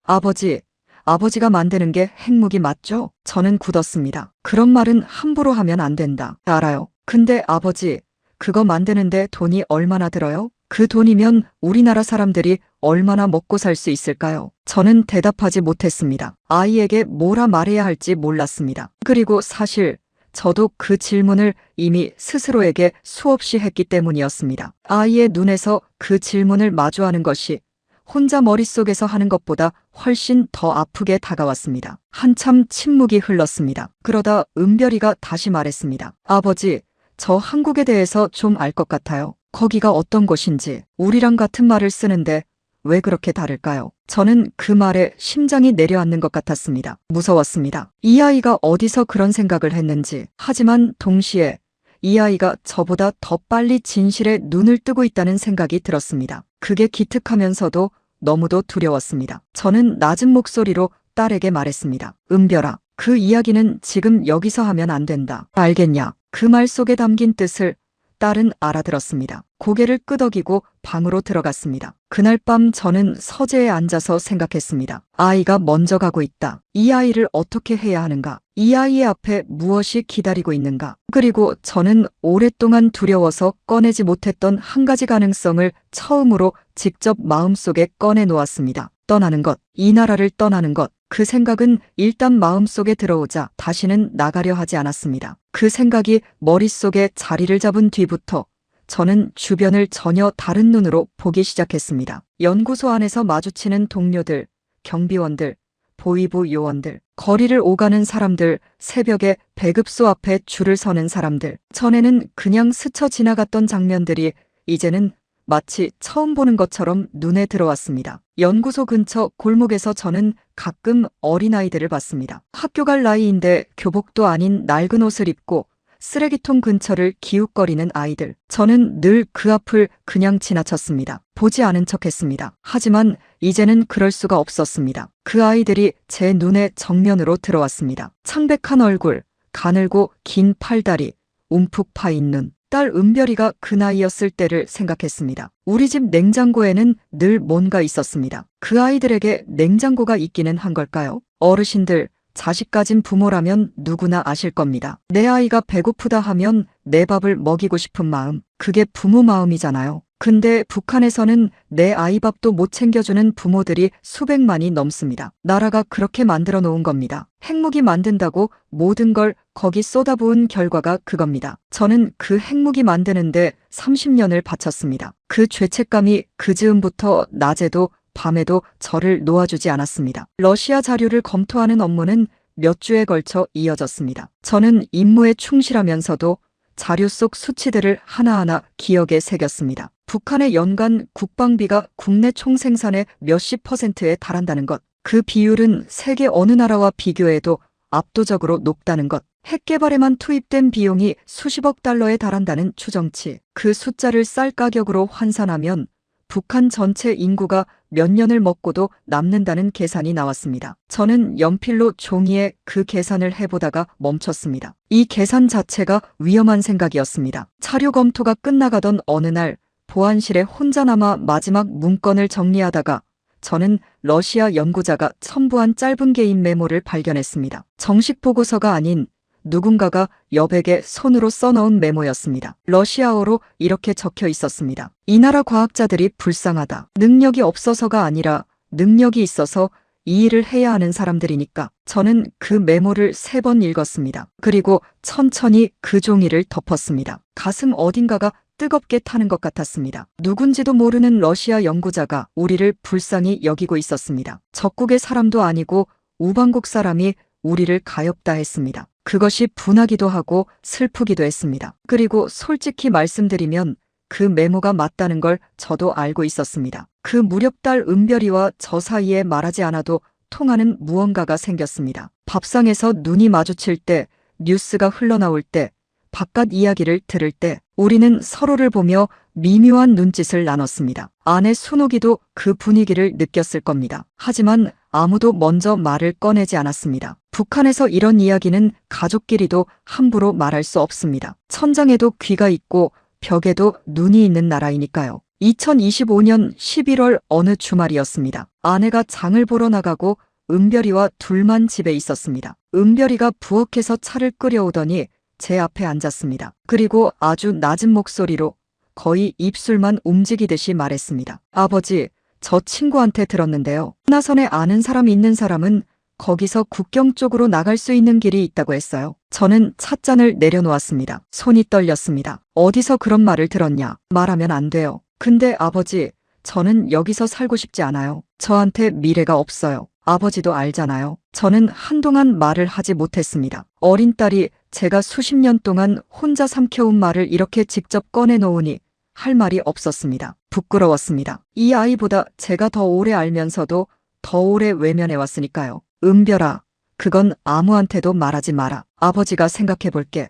아버지가 만드는 게 핵무기 맞죠? 저는 굳었습니다. 그런 말은 함부로 하면 안 된다. 알아요. 근데 아버지, 그거 만드는데 돈이 얼마나 들어요? 그 돈이면 우리나라 사람들이 얼마나 먹고 살 수 있을까요? 저는 대답하지 못했습니다. 아이에게 뭐라 말해야 할지 몰랐습니다. 그리고 사실 저도 그 질문을 이미 스스로에게 수없이 했기 때문이었습니다. 아이의 눈에서 그 질문을 마주하는 것이 혼자 머릿속에서 하는 것보다 훨씬 더 아프게 다가왔습니다. 한참 침묵이 흘렀습니다. 그러다 은별이가 다시 말했습니다. 아버지, 저 한국에 대해서 좀 알 것 같아요. 거기가 어떤 곳인지. 우리랑 같은 말을 쓰는데 왜 그렇게 다를까요? 저는 그 말에 심장이 내려앉는 것 같았습니다. 무서웠습니다. 이 아이가 어디서 그런 생각을 했는지. 하지만 동시에 이 아이가 저보다 더 빨리 진실에 눈을 뜨고 있다는 생각이 들었습니다. 그게 기특하면서도 너무도 두려웠습니다. 저는 낮은 목소리로 딸에게 말했습니다. 은별아, 그 이야기는 지금 여기서 하면 안 된다. 알겠냐? 그 말 속에 담긴 뜻을 딸은 알아들었습니다. 고개를 끄덕이고 방으로 들어갔습니다. 그날 밤 저는 서재에 앉아서 생각했습니다. 아이가 먼저 가고 있다. 이 아이를 어떻게 해야 하는가? 이 아이의 앞에 무엇이 기다리고 있는가? 그리고 저는 오랫동안 두려워서 꺼내지 못했던 한 가지 가능성을 처음으로 직접 마음속에 꺼내놓았습니다. 떠나는 것, 이 나라를 떠나는 것. 그 생각은 일단 마음속에 들어오자 다시는 나가려 하지 않았습니다. 그 생각이 머릿속에 자리를 잡은 뒤부터 저는 주변을 전혀 다른 눈으로 보기 시작했습니다. 연구소 안에서 마주치는 동료들, 경비원들, 보위부 요원들, 거리를 오가는 사람들, 새벽에 배급소 앞에 줄을 서는 사람들. 전에는 그냥 스쳐 지나갔던 장면들이 이제는 마치 처음 보는 것처럼 눈에 들어왔습니다. 연구소 근처 골목에서 저는 가끔 어린아이들을 봤습니다. 학교 갈 나이인데 교복도 아닌 낡은 옷을 입고 쓰레기통 근처를 기웃거리는 아이들. 저는 늘 그 앞을 그냥 지나쳤습니다. 보지 않은 척했습니다. 하지만 이제는 그럴 수가 없었습니다. 그 아이들이 제 눈에 정면으로 들어왔습니다. 창백한 얼굴, 가늘고 긴 팔다리, 움푹 파인 눈. 딸 은별이가 그 나이였을 때를 생각했습니다. 우리 집 냉장고에는 늘 뭔가 있었습니다. 그 아이들에게 냉장고가 있기는 한 걸까요? 어르신들, 자식 가진 부모라면 누구나 아실 겁니다. 내 아이가 배고프다 하면 내 밥을 먹이고 싶은 마음, 그게 부모 마음이잖아요. 근데 북한에서는 내 아이 밥도 못 챙겨주는 부모들이 수백만이 넘습니다. 나라가 그렇게 만들어 놓은 겁니다. 핵무기 만든다고 모든 걸 거기 쏟아부은 결과가 그겁니다. 저는 그 핵무기 만드는데 30년을 바쳤습니다. 그 죄책감이 그 즈음부터 낮에도 밤에도 저를 놓아주지 않았습니다. 러시아 자료를 검토하는 업무는 몇 주에 걸쳐 이어졌습니다. 저는 임무에 충실하면서도 자료 속 수치들을 하나하나 기억에 새겼습니다. 북한의 연간 국방비가 국내 총생산의 몇십 %에 달한다는 것. 그 비율은 세계 어느 나라와 비교해도 압도적으로 높다는 것. 핵 개발에만 투입된 비용이 수십억 달러에 달한다는 추정치. 그 숫자를 쌀 가격으로 환산하면 북한 전체 인구가 몇 년을 먹고도 남는다는 계산이 나왔습니다. 저는 연필로 종이에 그 계산을 해보다가 멈췄습니다. 이 계산 자체가 위험한 생각이었습니다. 자료 검토가 끝나가던 어느 날 보안실에 혼자 남아 마지막 문건을 정리하다가 저는 러시아 연구자가 첨부한 짧은 개인 메모를 발견했습니다. 정식 보고서가 아닌 누군가가 여백에 손으로 써넣은 메모였습니다. 러시아어로 이렇게 적혀 있었습니다. 이 나라 과학자들이 불쌍하다. 능력이 없어서가 아니라 능력이 있어서 이 일을 해야 하는 사람들이니까. 저는 그 메모를 3번 읽었습니다. 그리고 천천히 그 종이를 덮었습니다. 가슴 어딘가가 뜨겁게 타는 것 같았습니다. 누군지도 모르는 러시아 연구자가 우리를 불쌍히 여기고 있었습니다. 적국의 사람도 아니고 우방국 사람이 우리를 가엾다 했습니다. 그것이 분하기도 하고 슬프기도 했습니다. 그리고 솔직히 말씀드리면 그 메모가 맞다는 걸 저도 알고 있었습니다. 그 무렵 딸 은별이와 저 사이에 말하지 않아도 통하는 무언가가 생겼습니다. 밥상에서 눈이 마주칠 때, 뉴스가 흘러나올 때, 바깥 이야기를 들을 때 우리는 서로를 보며 미묘한 눈짓을 나눴습니다. 아내 순옥이도 그 분위기를 느꼈을 겁니다. 하지만 아무도 먼저 말을 꺼내지 않았습니다. 북한에서 이런 이야기는 가족끼리도 함부로 말할 수 없습니다. 천장에도 귀가 있고 벽에도 눈이 있는 나라이니까요. 2025년 11월 어느 주말이었습니다. 아내가 장을 보러 나가고 은별이와 둘만 집에 있었습니다. 은별이가 부엌에서 차를 끓여오더니 제 앞에 앉았습니다. 그리고 아주 낮은 목소리로 거의 입술만 움직이듯이 말했습니다. 아버지, 저 친구한테 들었는데요. 하나선에 아는 사람 있는 사람은 거기서 국경 쪽으로 나갈 수 있는 길이 있다고 했어요. 저는 찻잔을 내려놓았습니다. 손이 떨렸습니다. 어디서 그런 말을 들었냐? 말하면 안 돼요. 근데 아버지, 저는 여기서 살고 싶지 않아요. 저한테 미래가 없어요. 아버지도 알잖아요. 저는 한동안 말을 하지 못했습니다. 어린 딸이 제가 수십 년 동안 혼자 삼켜온 말을 이렇게 직접 꺼내놓으니 할 말이 없었습니다. 부끄러웠습니다. 이 아이보다 제가 더 오래 알면서도 더 오래 외면해왔으니까요. 은별아, 그건 아무한테도 말하지 마라. 아버지가 생각해볼게.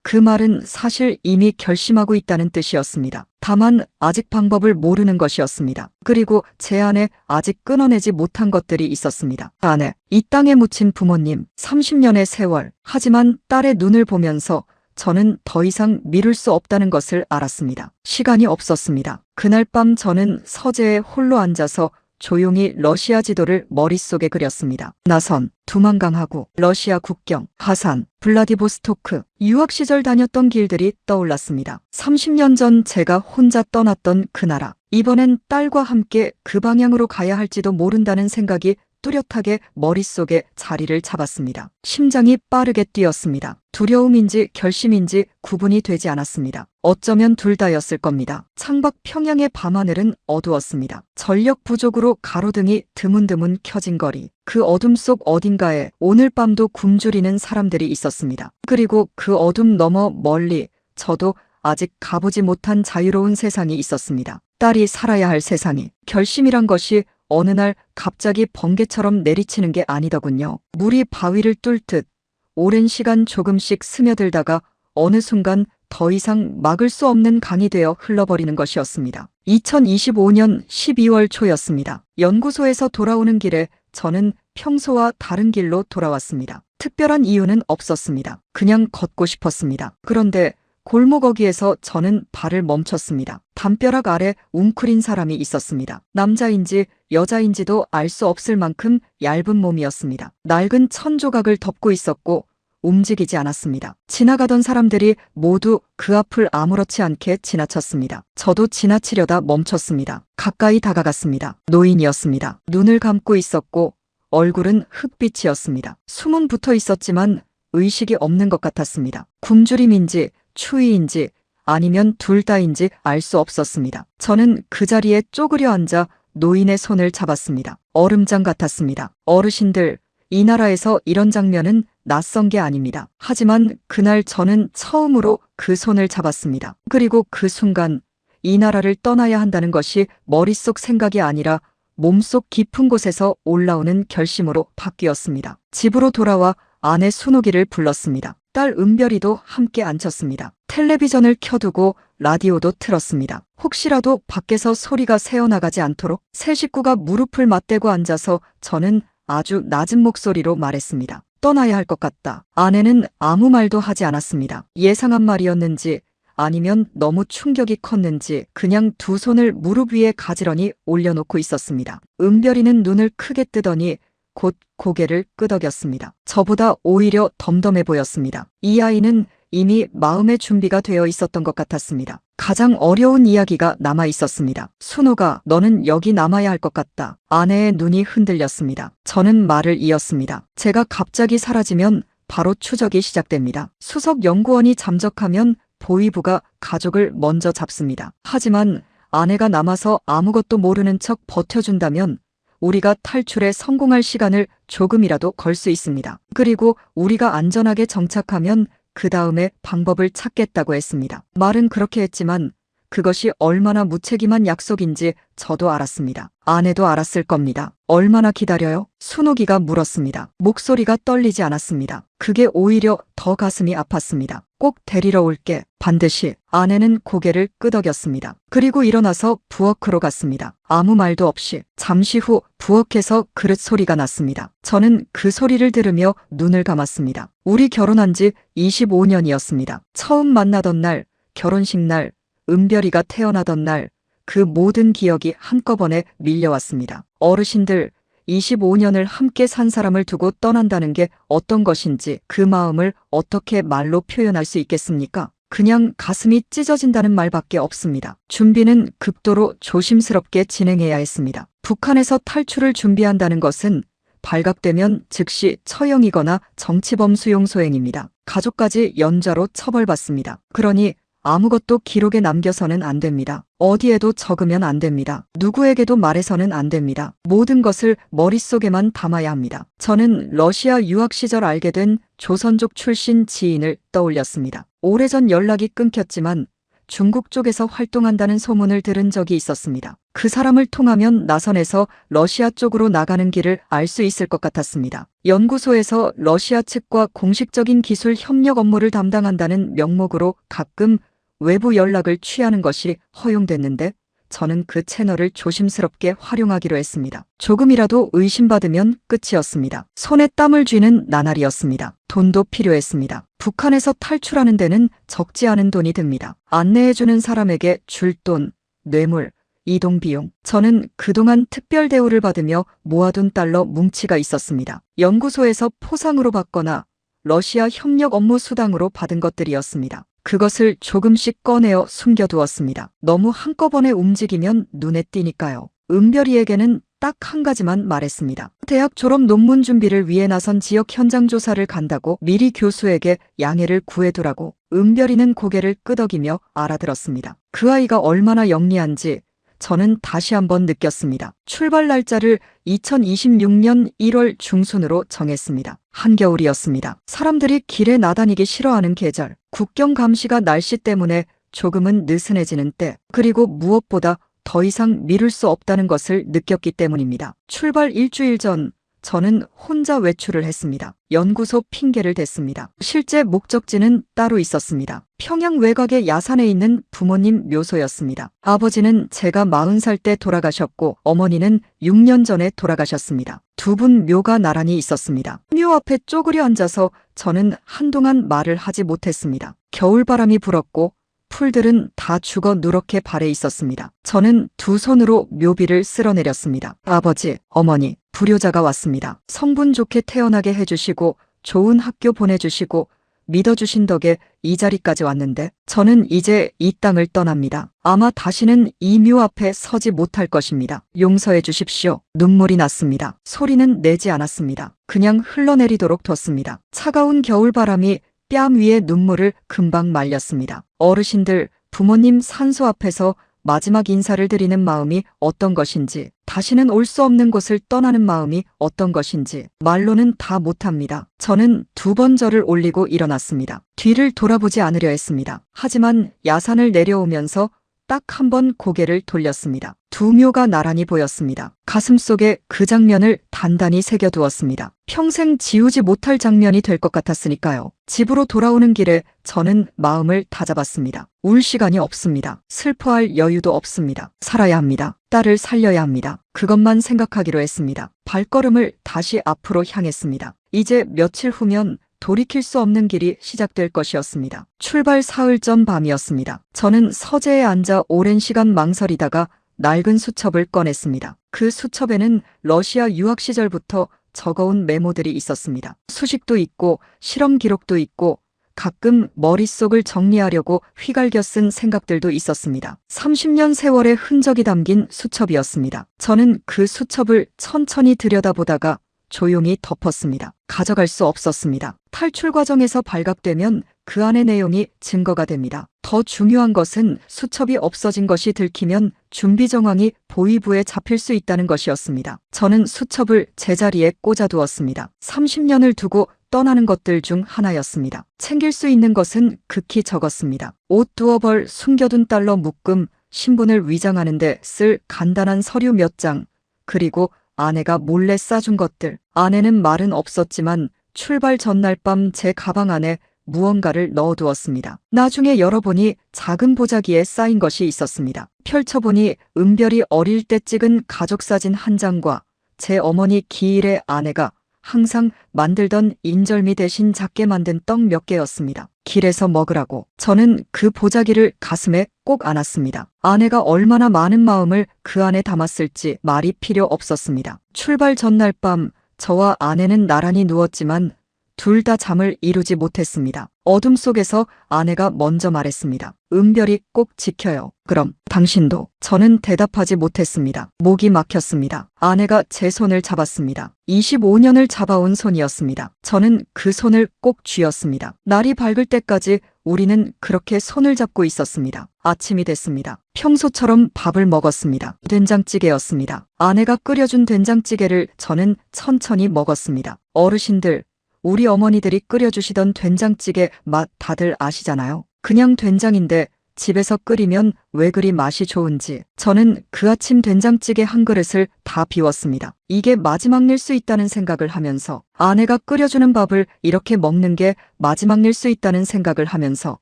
그 말은 사실 이미 결심하고 있다는 뜻이었습니다. 다만 아직 방법을 모르는 것이었습니다. 그리고 제 안에 아직 끊어내지 못한 것들이 있었습니다. 아내, 이 땅에 묻힌 부모님, 30년의 세월. 하지만 딸의 눈을 보면서 저는 더 이상 미룰 수 없다는 것을 알았습니다. 시간이 없었습니다. 그날 밤 저는 서재에 홀로 앉아서 조용히 러시아 지도를 머릿속에 그렸습니다. 나선, 두만강하구, 러시아 국경, 하산, 블라디보스토크, 유학 시절 다녔던 길들이 떠올랐습니다. 30년 전 제가 혼자 떠났던 그 나라. 이번엔 딸과 함께 그 방향으로 가야 할지도 모른다는 생각이 뚜렷하게 머릿속에 자리를 잡았습니다. 심장이 빠르게 뛰었습니다. 두려움인지 결심인지 구분이 되지 않았습니다. 어쩌면 둘 다였을 겁니다. 창밖 평양의 밤하늘은 어두웠습니다. 전력 부족으로 가로등이 드문드문 켜진 거리. 그 어둠 속 어딘가에 오늘 밤도 굶주리는 사람들이 있었습니다. 그리고 그 어둠 너머 멀리 저도 아직 가보지 못한 자유로운 세상이 있었습니다. 딸이 살아야 할 세상이. 결심이란 것이 어느 날 갑자기 번개처럼 내리치는 게 아니더군요. 물이 바위를 뚫듯 오랜 시간 조금씩 스며들다가 어느 순간 더 이상 막을 수 없는 강이 되어 흘러버리는 것이었습니다. 2025년 12월 초였습니다. 연구소에서 돌아오는 길에 저는 평소와 다른 길로 돌아왔습니다. 특별한 이유는 없었습니다. 그냥 걷고 싶었습니다. 그런데 골목 어귀에서 저는 발을 멈췄습니다. 담벼락 아래 웅크린 사람이 있었습니다. 남자인지 여자인지도 알 수 없을 만큼 얇은 몸이었습니다. 낡은 천 조각을 덮고 있었고 움직이지 않았습니다. 지나가던 사람들이 모두 그 앞을 아무렇지 않게 지나쳤습니다. 저도 지나치려다 멈췄습니다. 가까이 다가갔습니다. 노인이었습니다. 눈을 감고 있었고 얼굴은 흑빛이었습니다. 숨은 붙어 있었지만 의식이 없는 것 같았습니다. 굶주림인지 추위인지 아니면 둘 다인지 알 수 없었습니다. 저는 그 자리에 쪼그려 앉아 노인의 손을 잡았습니다. 얼음장 같았습니다. 어르신들, 이 나라에서 이런 장면은 낯선 게 아닙니다. 하지만 그날 저는 처음으로 그 손을 잡았습니다. 그리고 그 순간 이 나라를 떠나야 한다는 것이 머릿속 생각이 아니라 몸속 깊은 곳에서 올라오는 결심으로 바뀌었습니다. 집으로 돌아와 아내 순옥이를 불렀습니다. 딸 은별이도 함께 앉혔습니다. 텔레비전을 켜두고 라디오도 틀었습니다. 혹시라도 밖에서 소리가 새어나가지 않도록 세 식구가 무릎을 맞대고 앉아서 저는 아주 낮은 목소리로 말했습니다. 떠나야 할 것 같다. 아내는 아무 말도 하지 않았습니다. 예상한 말이었는지 아니면 너무 충격이 컸는지 그냥 두 손을 무릎 위에 가지런히 올려놓고 있었습니다. 은별이는 눈을 크게 뜨더니 곧 고개를 끄덕였습니다. 저보다 오히려 덤덤해 보였습니다. 이 아이는 이미 마음의 준비가 되어 있었던 것 같았습니다. 가장 어려운 이야기가 남아 있었습니다. 순호가 너는 여기 남아야 할 것 같다. 아내의 눈이 흔들렸습니다. 저는 말을 이었습니다. 제가 갑자기 사라지면 바로 추적이 시작됩니다. 수석 연구원이 잠적하면 보위부가 가족을 먼저 잡습니다. 하지만 아내가 남아서 아무것도 모르는 척 버텨준다면 우리가 탈출에 성공할 시간을 조금이라도 걸 수 있습니다. 그리고 우리가 안전하게 정착하면 그 다음에 방법을 찾겠다고 했습니다. 말은 그렇게 했지만 그것이 얼마나 무책임한 약속인지 저도 알았습니다. 아내도 알았을 겁니다. 얼마나 기다려요? 순옥이가 물었습니다. 목소리가 떨리지 않았습니다. 그게 오히려 더 가슴이 아팠습니다. 꼭 데리러 올게. 반드시. 아내는 고개를 끄덕였습니다. 그리고 일어나서 부엌으로 갔습니다. 아무 말도 없이. 잠시 후 부엌에서 그릇 소리가 났습니다. 저는 그 소리를 들으며 눈을 감았습니다. 우리 결혼한 지 25년이었습니다. 처음 만나던 날, 결혼식 날, 은별이가 태어나던 날, 그 모든 기억이 한꺼번에 밀려왔습니다. 어르신들, 25년을 함께 산 사람을 두고 떠난다는 게 어떤 것인지 그 마음을 어떻게 말로 표현할 수 있겠습니까? 그냥 가슴이 찢어진다는 말밖에 없습니다. 준비는 극도로 조심스럽게 진행해야 했습니다. 북한에서 탈출을 준비한다는 것은 발각되면 즉시 처형이거나 정치범 수용 소행입니다. 가족까지 연좌로 처벌받습니다. 그러니 아무것도 기록에 남겨서는 안 됩니다. 어디에도 적으면 안 됩니다. 누구에게도 말해서는 안 됩니다. 모든 것을 머릿속에만 담아야 합니다. 저는 러시아 유학 시절 알게 된 조선족 출신 지인을 떠올렸습니다. 오래전 연락이 끊겼지만 중국 쪽에서 활동한다는 소문을 들은 적이 있었습니다. 그 사람을 통하면 나선에서 러시아 쪽으로 나가는 길을 알 수 있을 것 같았습니다. 연구소에서 러시아 측과 공식적인 기술 협력 업무를 담당한다는 명목으로 가끔 외부 연락을 취하는 것이 허용됐는데 저는 그 채널을 조심스럽게 활용하기로 했습니다. 조금이라도 의심받으면 끝이었습니다. 손에 땀을 쥐는 나날이었습니다. 돈도 필요했습니다. 북한에서 탈출하는 데는 적지 않은 돈이 듭니다. 안내해주는 사람에게 줄 돈, 뇌물, 이동 비용. 저는 그동안 특별 대우를 받으며 모아둔 달러 뭉치가 있었습니다. 연구소에서 포상으로 받거나 러시아 협력 업무 수당으로 받은 것들이었습니다. 그것을 조금씩 꺼내어 숨겨두었습니다. 너무 한꺼번에 움직이면 눈에 띄니까요. 은별이에게는 딱 한 가지만 말했습니다. 대학 졸업 논문 준비를 위해 나선 지역 현장 조사를 간다고 미리 교수에게 양해를 구해두라고. 은별이는 고개를 끄덕이며 알아들었습니다. 그 아이가 얼마나 영리한지 저는 다시 한번 느꼈습니다. 출발 날짜를 2026년 1월 중순으로 정했습니다. 한겨울이었습니다. 사람들이 길에 나다니기 싫어하는 계절, 국경 감시가 날씨 때문에 조금은 느슨해지는 때, 그리고 무엇보다 더 이상 미룰 수 없다는 것을 느꼈기 때문입니다. 출발 일주일 전 저는 혼자 외출을 했습니다. 연구소 핑계를 댔습니다. 실제 목적지는 따로 있었습니다. 평양 외곽의 야산에 있는 부모님 묘소였습니다. 아버지는 제가 40살 때 돌아가셨고 어머니는 6년 전에 돌아가셨습니다. 두 분 묘가 나란히 있었습니다. 묘 앞에 쪼그려 앉아서 저는 한동안 말을 하지 못했습니다. 겨울바람이 불었고 풀들은 다 죽어 누렇게 발해 있었습니다. 저는 두 손으로 묘비를 쓸어내렸습니다. 아버지, 어머니, 불효자가 왔습니다. 성분 좋게 태어나게 해주시고 좋은 학교 보내주시고 믿어주신 덕에 이 자리까지 왔는데 저는 이제 이 땅을 떠납니다. 아마 다시는 이 묘 앞에 서지 못할 것입니다. 용서해 주십시오. 눈물이 났습니다. 소리는 내지 않았습니다. 그냥 흘러내리도록 뒀습니다. 차가운 겨울바람이 뺨 위에 눈물을 금방 말렸습니다. 어르신들, 부모님 산소 앞에서 마지막 인사를 드리는 마음이 어떤 것인지, 다시는 올 수 없는 곳을 떠나는 마음이 어떤 것인지 말로는 다 못합니다. 저는 2번 절을 올리고 일어났습니다. 뒤를 돌아보지 않으려 했습니다. 하지만 야산을 내려오면서 딱 한 번 고개를 돌렸습니다. 두 묘가 나란히 보였습니다. 가슴속에 그 장면을 단단히 새겨두었습니다. 평생 지우지 못할 장면이 될 것 같았으니까요. 집으로 돌아오는 길에 저는 마음을 다잡았습니다. 울 시간이 없습니다. 슬퍼할 여유도 없습니다. 살아야 합니다. 딸을 살려야 합니다. 그것만 생각하기로 했습니다. 발걸음을 다시 앞으로 향했습니다. 이제 며칠 후면 돌이킬 수 없는 길이 시작될 것이었습니다. 출발 사흘 전 밤이었습니다. 저는 서재에 앉아 오랜 시간 망설이다가 낡은 수첩을 꺼냈습니다. 그 수첩에는 러시아 유학 시절부터 적어온 메모들이 있었습니다. 수식도 있고 실험 기록도 있고 가끔 머릿속을 정리하려고 휘갈겨 쓴 생각들도 있었습니다. 30년 세월의 흔적이 담긴 수첩이었습니다. 저는 그 수첩을 천천히 들여다보다가 조용히 덮었습니다. 가져갈 수 없었습니다. 탈출 과정에서 발각되면 그 안의 내용이 증거가 됩니다. 더 중요한 것은 수첩이 없어진 것이 들키면 준비 정황이 보위부에 잡힐 수 있다는 것이었습니다. 저는 수첩을 제자리에 꽂아두었습니다. 30년을 두고 떠나는 것들 중 하나였습니다. 챙길 수 있는 것은 극히 적었습니다. 옷 두어 벌, 숨겨둔 달러 묶음, 신분을 위장하는 데 쓸 간단한 서류 몇 장, 그리고 아내가 몰래 싸준 것들. 아내는 말은 없었지만 출발 전날 밤 제 가방 안에 무언가를 넣어두었습니다. 나중에 열어보니 작은 보자기에 쌓인 것이 있었습니다. 펼쳐보니 은별이 어릴 때 찍은 가족사진 한 장과 제 어머니 기일의 아내가 항상 만들던 인절미 대신 작게 만든 떡 몇 개였습니다. 길에서 먹으라고. 저는 그 보자기를 가슴에 꼭 안았습니다. 아내가 얼마나 많은 마음을 그 안에 담았을지 말이 필요 없었습니다. 출발 전날 밤 저와 아내는 나란히 누웠지만 둘 다 잠을 이루지 못했습니다. 어둠 속에서 아내가 먼저 말했습니다. 은별이 꼭 지켜요. 그럼 당신도. 저는 대답하지 못했습니다. 목이 막혔습니다. 아내가 제 손을 잡았습니다. 25년을 잡아온 손이었습니다. 저는 그 손을 꼭 쥐었습니다. 날이 밝을 때까지 우리는 그렇게 손을 잡고 있었습니다. 아침이 됐습니다. 평소처럼 밥을 먹었습니다. 된장찌개였습니다. 아내가 끓여준 된장찌개를 저는 천천히 먹었습니다. 어르신들, 우리 어머니들이 끓여주시던 된장찌개 맛 다들 아시잖아요. 그냥 된장인데 집에서 끓이면 왜 그리 맛이 좋은지. 저는 그 아침 된장찌개 한 그릇을 다 비웠습니다. 이게 마지막일 수 있다는 생각을 하면서, 아내가 끓여주는 밥을 이렇게 먹는 게 마지막일 수 있다는 생각을 하면서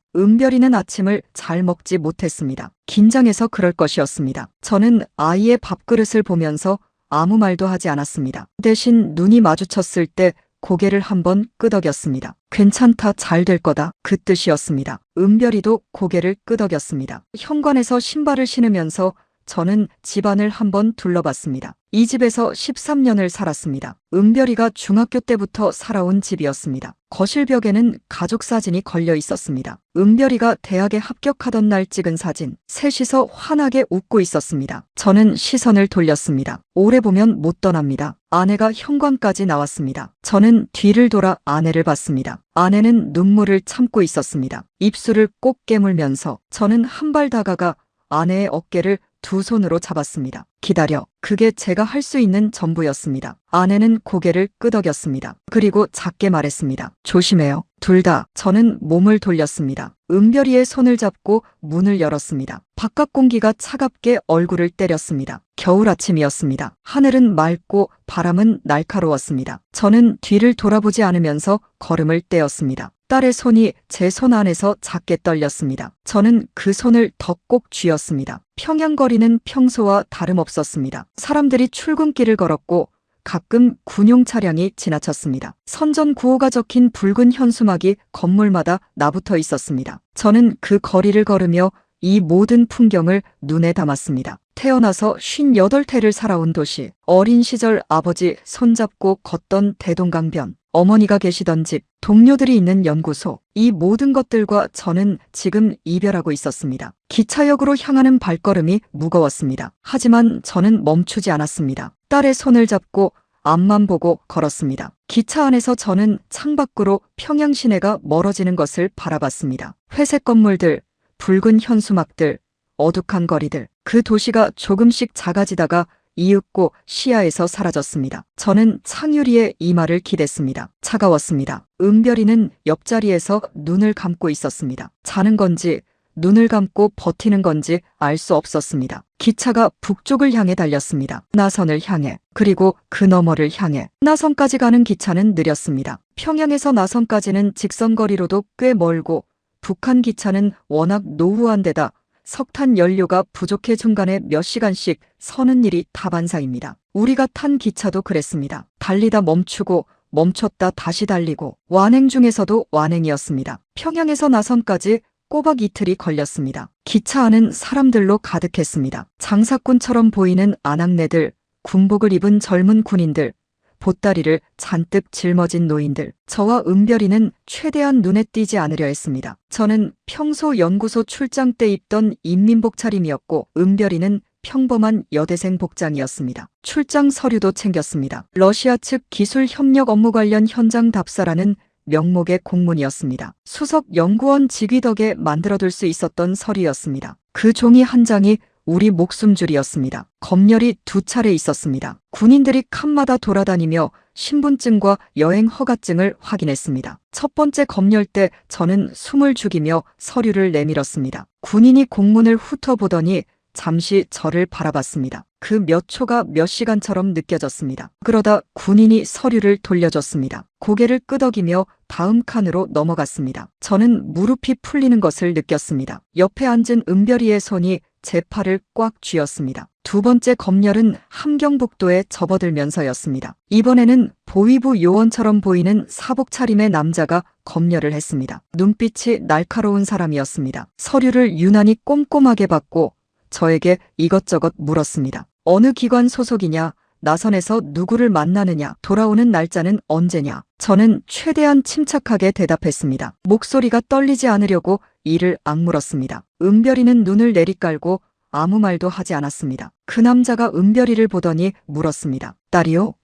은별이는 아침을 잘 먹지 못했습니다. 긴장해서 그럴 것이었습니다. 저는 아이의 밥그릇을 보면서 아무 말도 하지 않았습니다. 대신 눈이 마주쳤을 때 고개를 한번 끄덕였습니다. 괜찮다, 잘 될 거다, 그 뜻이었습니다. 은별이도 고개를 끄덕였습니다. 현관에서 신발을 신으면서 저는 집안을 한번 둘러봤습니다. 이 집에서 13년을 살았습니다. 은별이가 중학교 때부터 살아온 집이었습니다. 거실 벽에는 가족 사진이 걸려 있었습니다. 은별이가 대학에 합격하던 날 찍은 사진, 셋이서 환하게 웃고 있었습니다. 저는 시선을 돌렸습니다. 오래 보면 못 떠납니다. 아내가 현관까지 나왔습니다. 저는 뒤를 돌아 아내를 봤습니다. 아내는 눈물을 참고 있었습니다. 입술을 꼭 깨물면서 저는 한 발 다가가 아내의 어깨를 두 손으로 잡았습니다. 기다려. 그게 제가 할 수 있는 전부였습니다. 아내는 고개를 끄덕였습니다. 그리고 작게 말했습니다. 조심해요. 둘 다. 저는 몸을 돌렸습니다. 은별이의 손을 잡고 문을 열었습니다. 바깥 공기가 차갑게 얼굴을 때렸습니다. 겨울 아침이었습니다. 하늘은 맑고 바람은 날카로웠습니다. 저는 뒤를 돌아보지 않으면서 걸음을 떼었습니다. 딸의 손이 제 손 안에서 작게 떨렸습니다. 저는 그 손을 더 꼭 쥐었습니다. 평양거리는 평소와 다름없었습니다. 사람들이 출근길을 걸었고 가끔 군용 차량이 지나쳤습니다. 선전 구호가 적힌 붉은 현수막이 건물마다 나붙어 있었습니다. 저는 그 거리를 걸으며 이 모든 풍경을 눈에 담았습니다. 태어나서 58태를 살아온 도시, 어린 시절 아버지 손잡고 걷던 대동강변, 어머니가 계시던 집, 동료들이 있는 연구소, 이 모든 것들과 저는 지금 이별하고 있었습니다. 기차역으로 향하는 발걸음이 무거웠습니다. 하지만 저는 멈추지 않았습니다. 딸의 손을 잡고 앞만 보고 걸었습니다. 기차 안에서 저는 창밖으로 평양 시내가 멀어지는 것을 바라봤습니다. 회색 건물들, 붉은 현수막들, 어둑한 거리들, 그 도시가 조금씩 작아지다가 이윽고 시야에서 사라졌습니다. 저는 창유리에 이마를 기댔습니다. 차가웠습니다. 은별이는 옆자리에서 눈을 감고 있었습니다. 자는 건지 눈을 감고 버티는 건지 알 수 없었습니다. 기차가 북쪽을 향해 달렸습니다. 나선을 향해, 그리고 그 너머를 향해. 나선까지 가는 기차는 느렸습니다. 평양에서 나선까지는 직선거리로도 꽤 멀고 북한 기차는 워낙 노후한 데다 석탄 연료가 부족해 중간에 몇 시간씩 서는 일이 다반사입니다. 우리가 탄 기차도 그랬습니다. 달리다 멈추고 멈췄다 다시 달리고 완행 중에서도 완행이었습니다. 평양에서 나선까지 꼬박 이틀이 걸렸습니다. 기차 안은 사람들로 가득했습니다. 장사꾼처럼 보이는 아낙네들, 군복을 입은 젊은 군인들, 보따리를 잔뜩 짊어진 노인들. 저와 은별이는 최대한 눈에 띄지 않으려 했습니다. 저는 평소 연구소 출장 때 입던 인민복 차림이었고 은별이는 평범한 여대생 복장이었습니다. 출장 서류도 챙겼습니다. 러시아 측 기술 협력 업무 관련 현장 답사라는 명목의 공문이었습니다. 수석 연구원 직위 덕에 만들어둘 수 있었던 서류였습니다. 그 종이 한 장이 우리 목숨줄이었습니다. 검열이 2차례 있었습니다. 군인들이 칸마다 돌아다니며 신분증과 여행 허가증을 확인했습니다. 첫 번째 검열 때 저는 숨을 죽이며 서류를 내밀었습니다. 군인이 공문을 훑어보더니 잠시 저를 바라봤습니다. 그 몇 초가 몇 시간처럼 느껴졌습니다. 그러다 군인이 서류를 돌려줬습니다. 고개를 끄덕이며 다음 칸으로 넘어갔습니다. 저는 무릎이 풀리는 것을 느꼈습니다. 옆에 앉은 은별이의 손이 제 팔을 꽉 쥐었습니다. 두 번째 검열은 함경북도에 접어들면서였습니다. 이번에는 보위부 요원처럼 보이는 사복 차림의 남자가 검열을 했습니다. 눈빛이 날카로운 사람이었습니다. 서류를 유난히 꼼꼼하게 받고 저에게 이것저것 물었습니다. 어느 기관 소속이냐, 나선에서 누구를 만나느냐, 돌아오는 날짜는 언제냐. 저는 최대한 침착하게 대답했습니다. 목소리가 떨리지 않으려고 이를 악물었습니다. 은별이는 눈을 내리깔고 아무 말도 하지 않았습니다. 그 남자가 은별이를 보더니 물었습니다. 딸이요?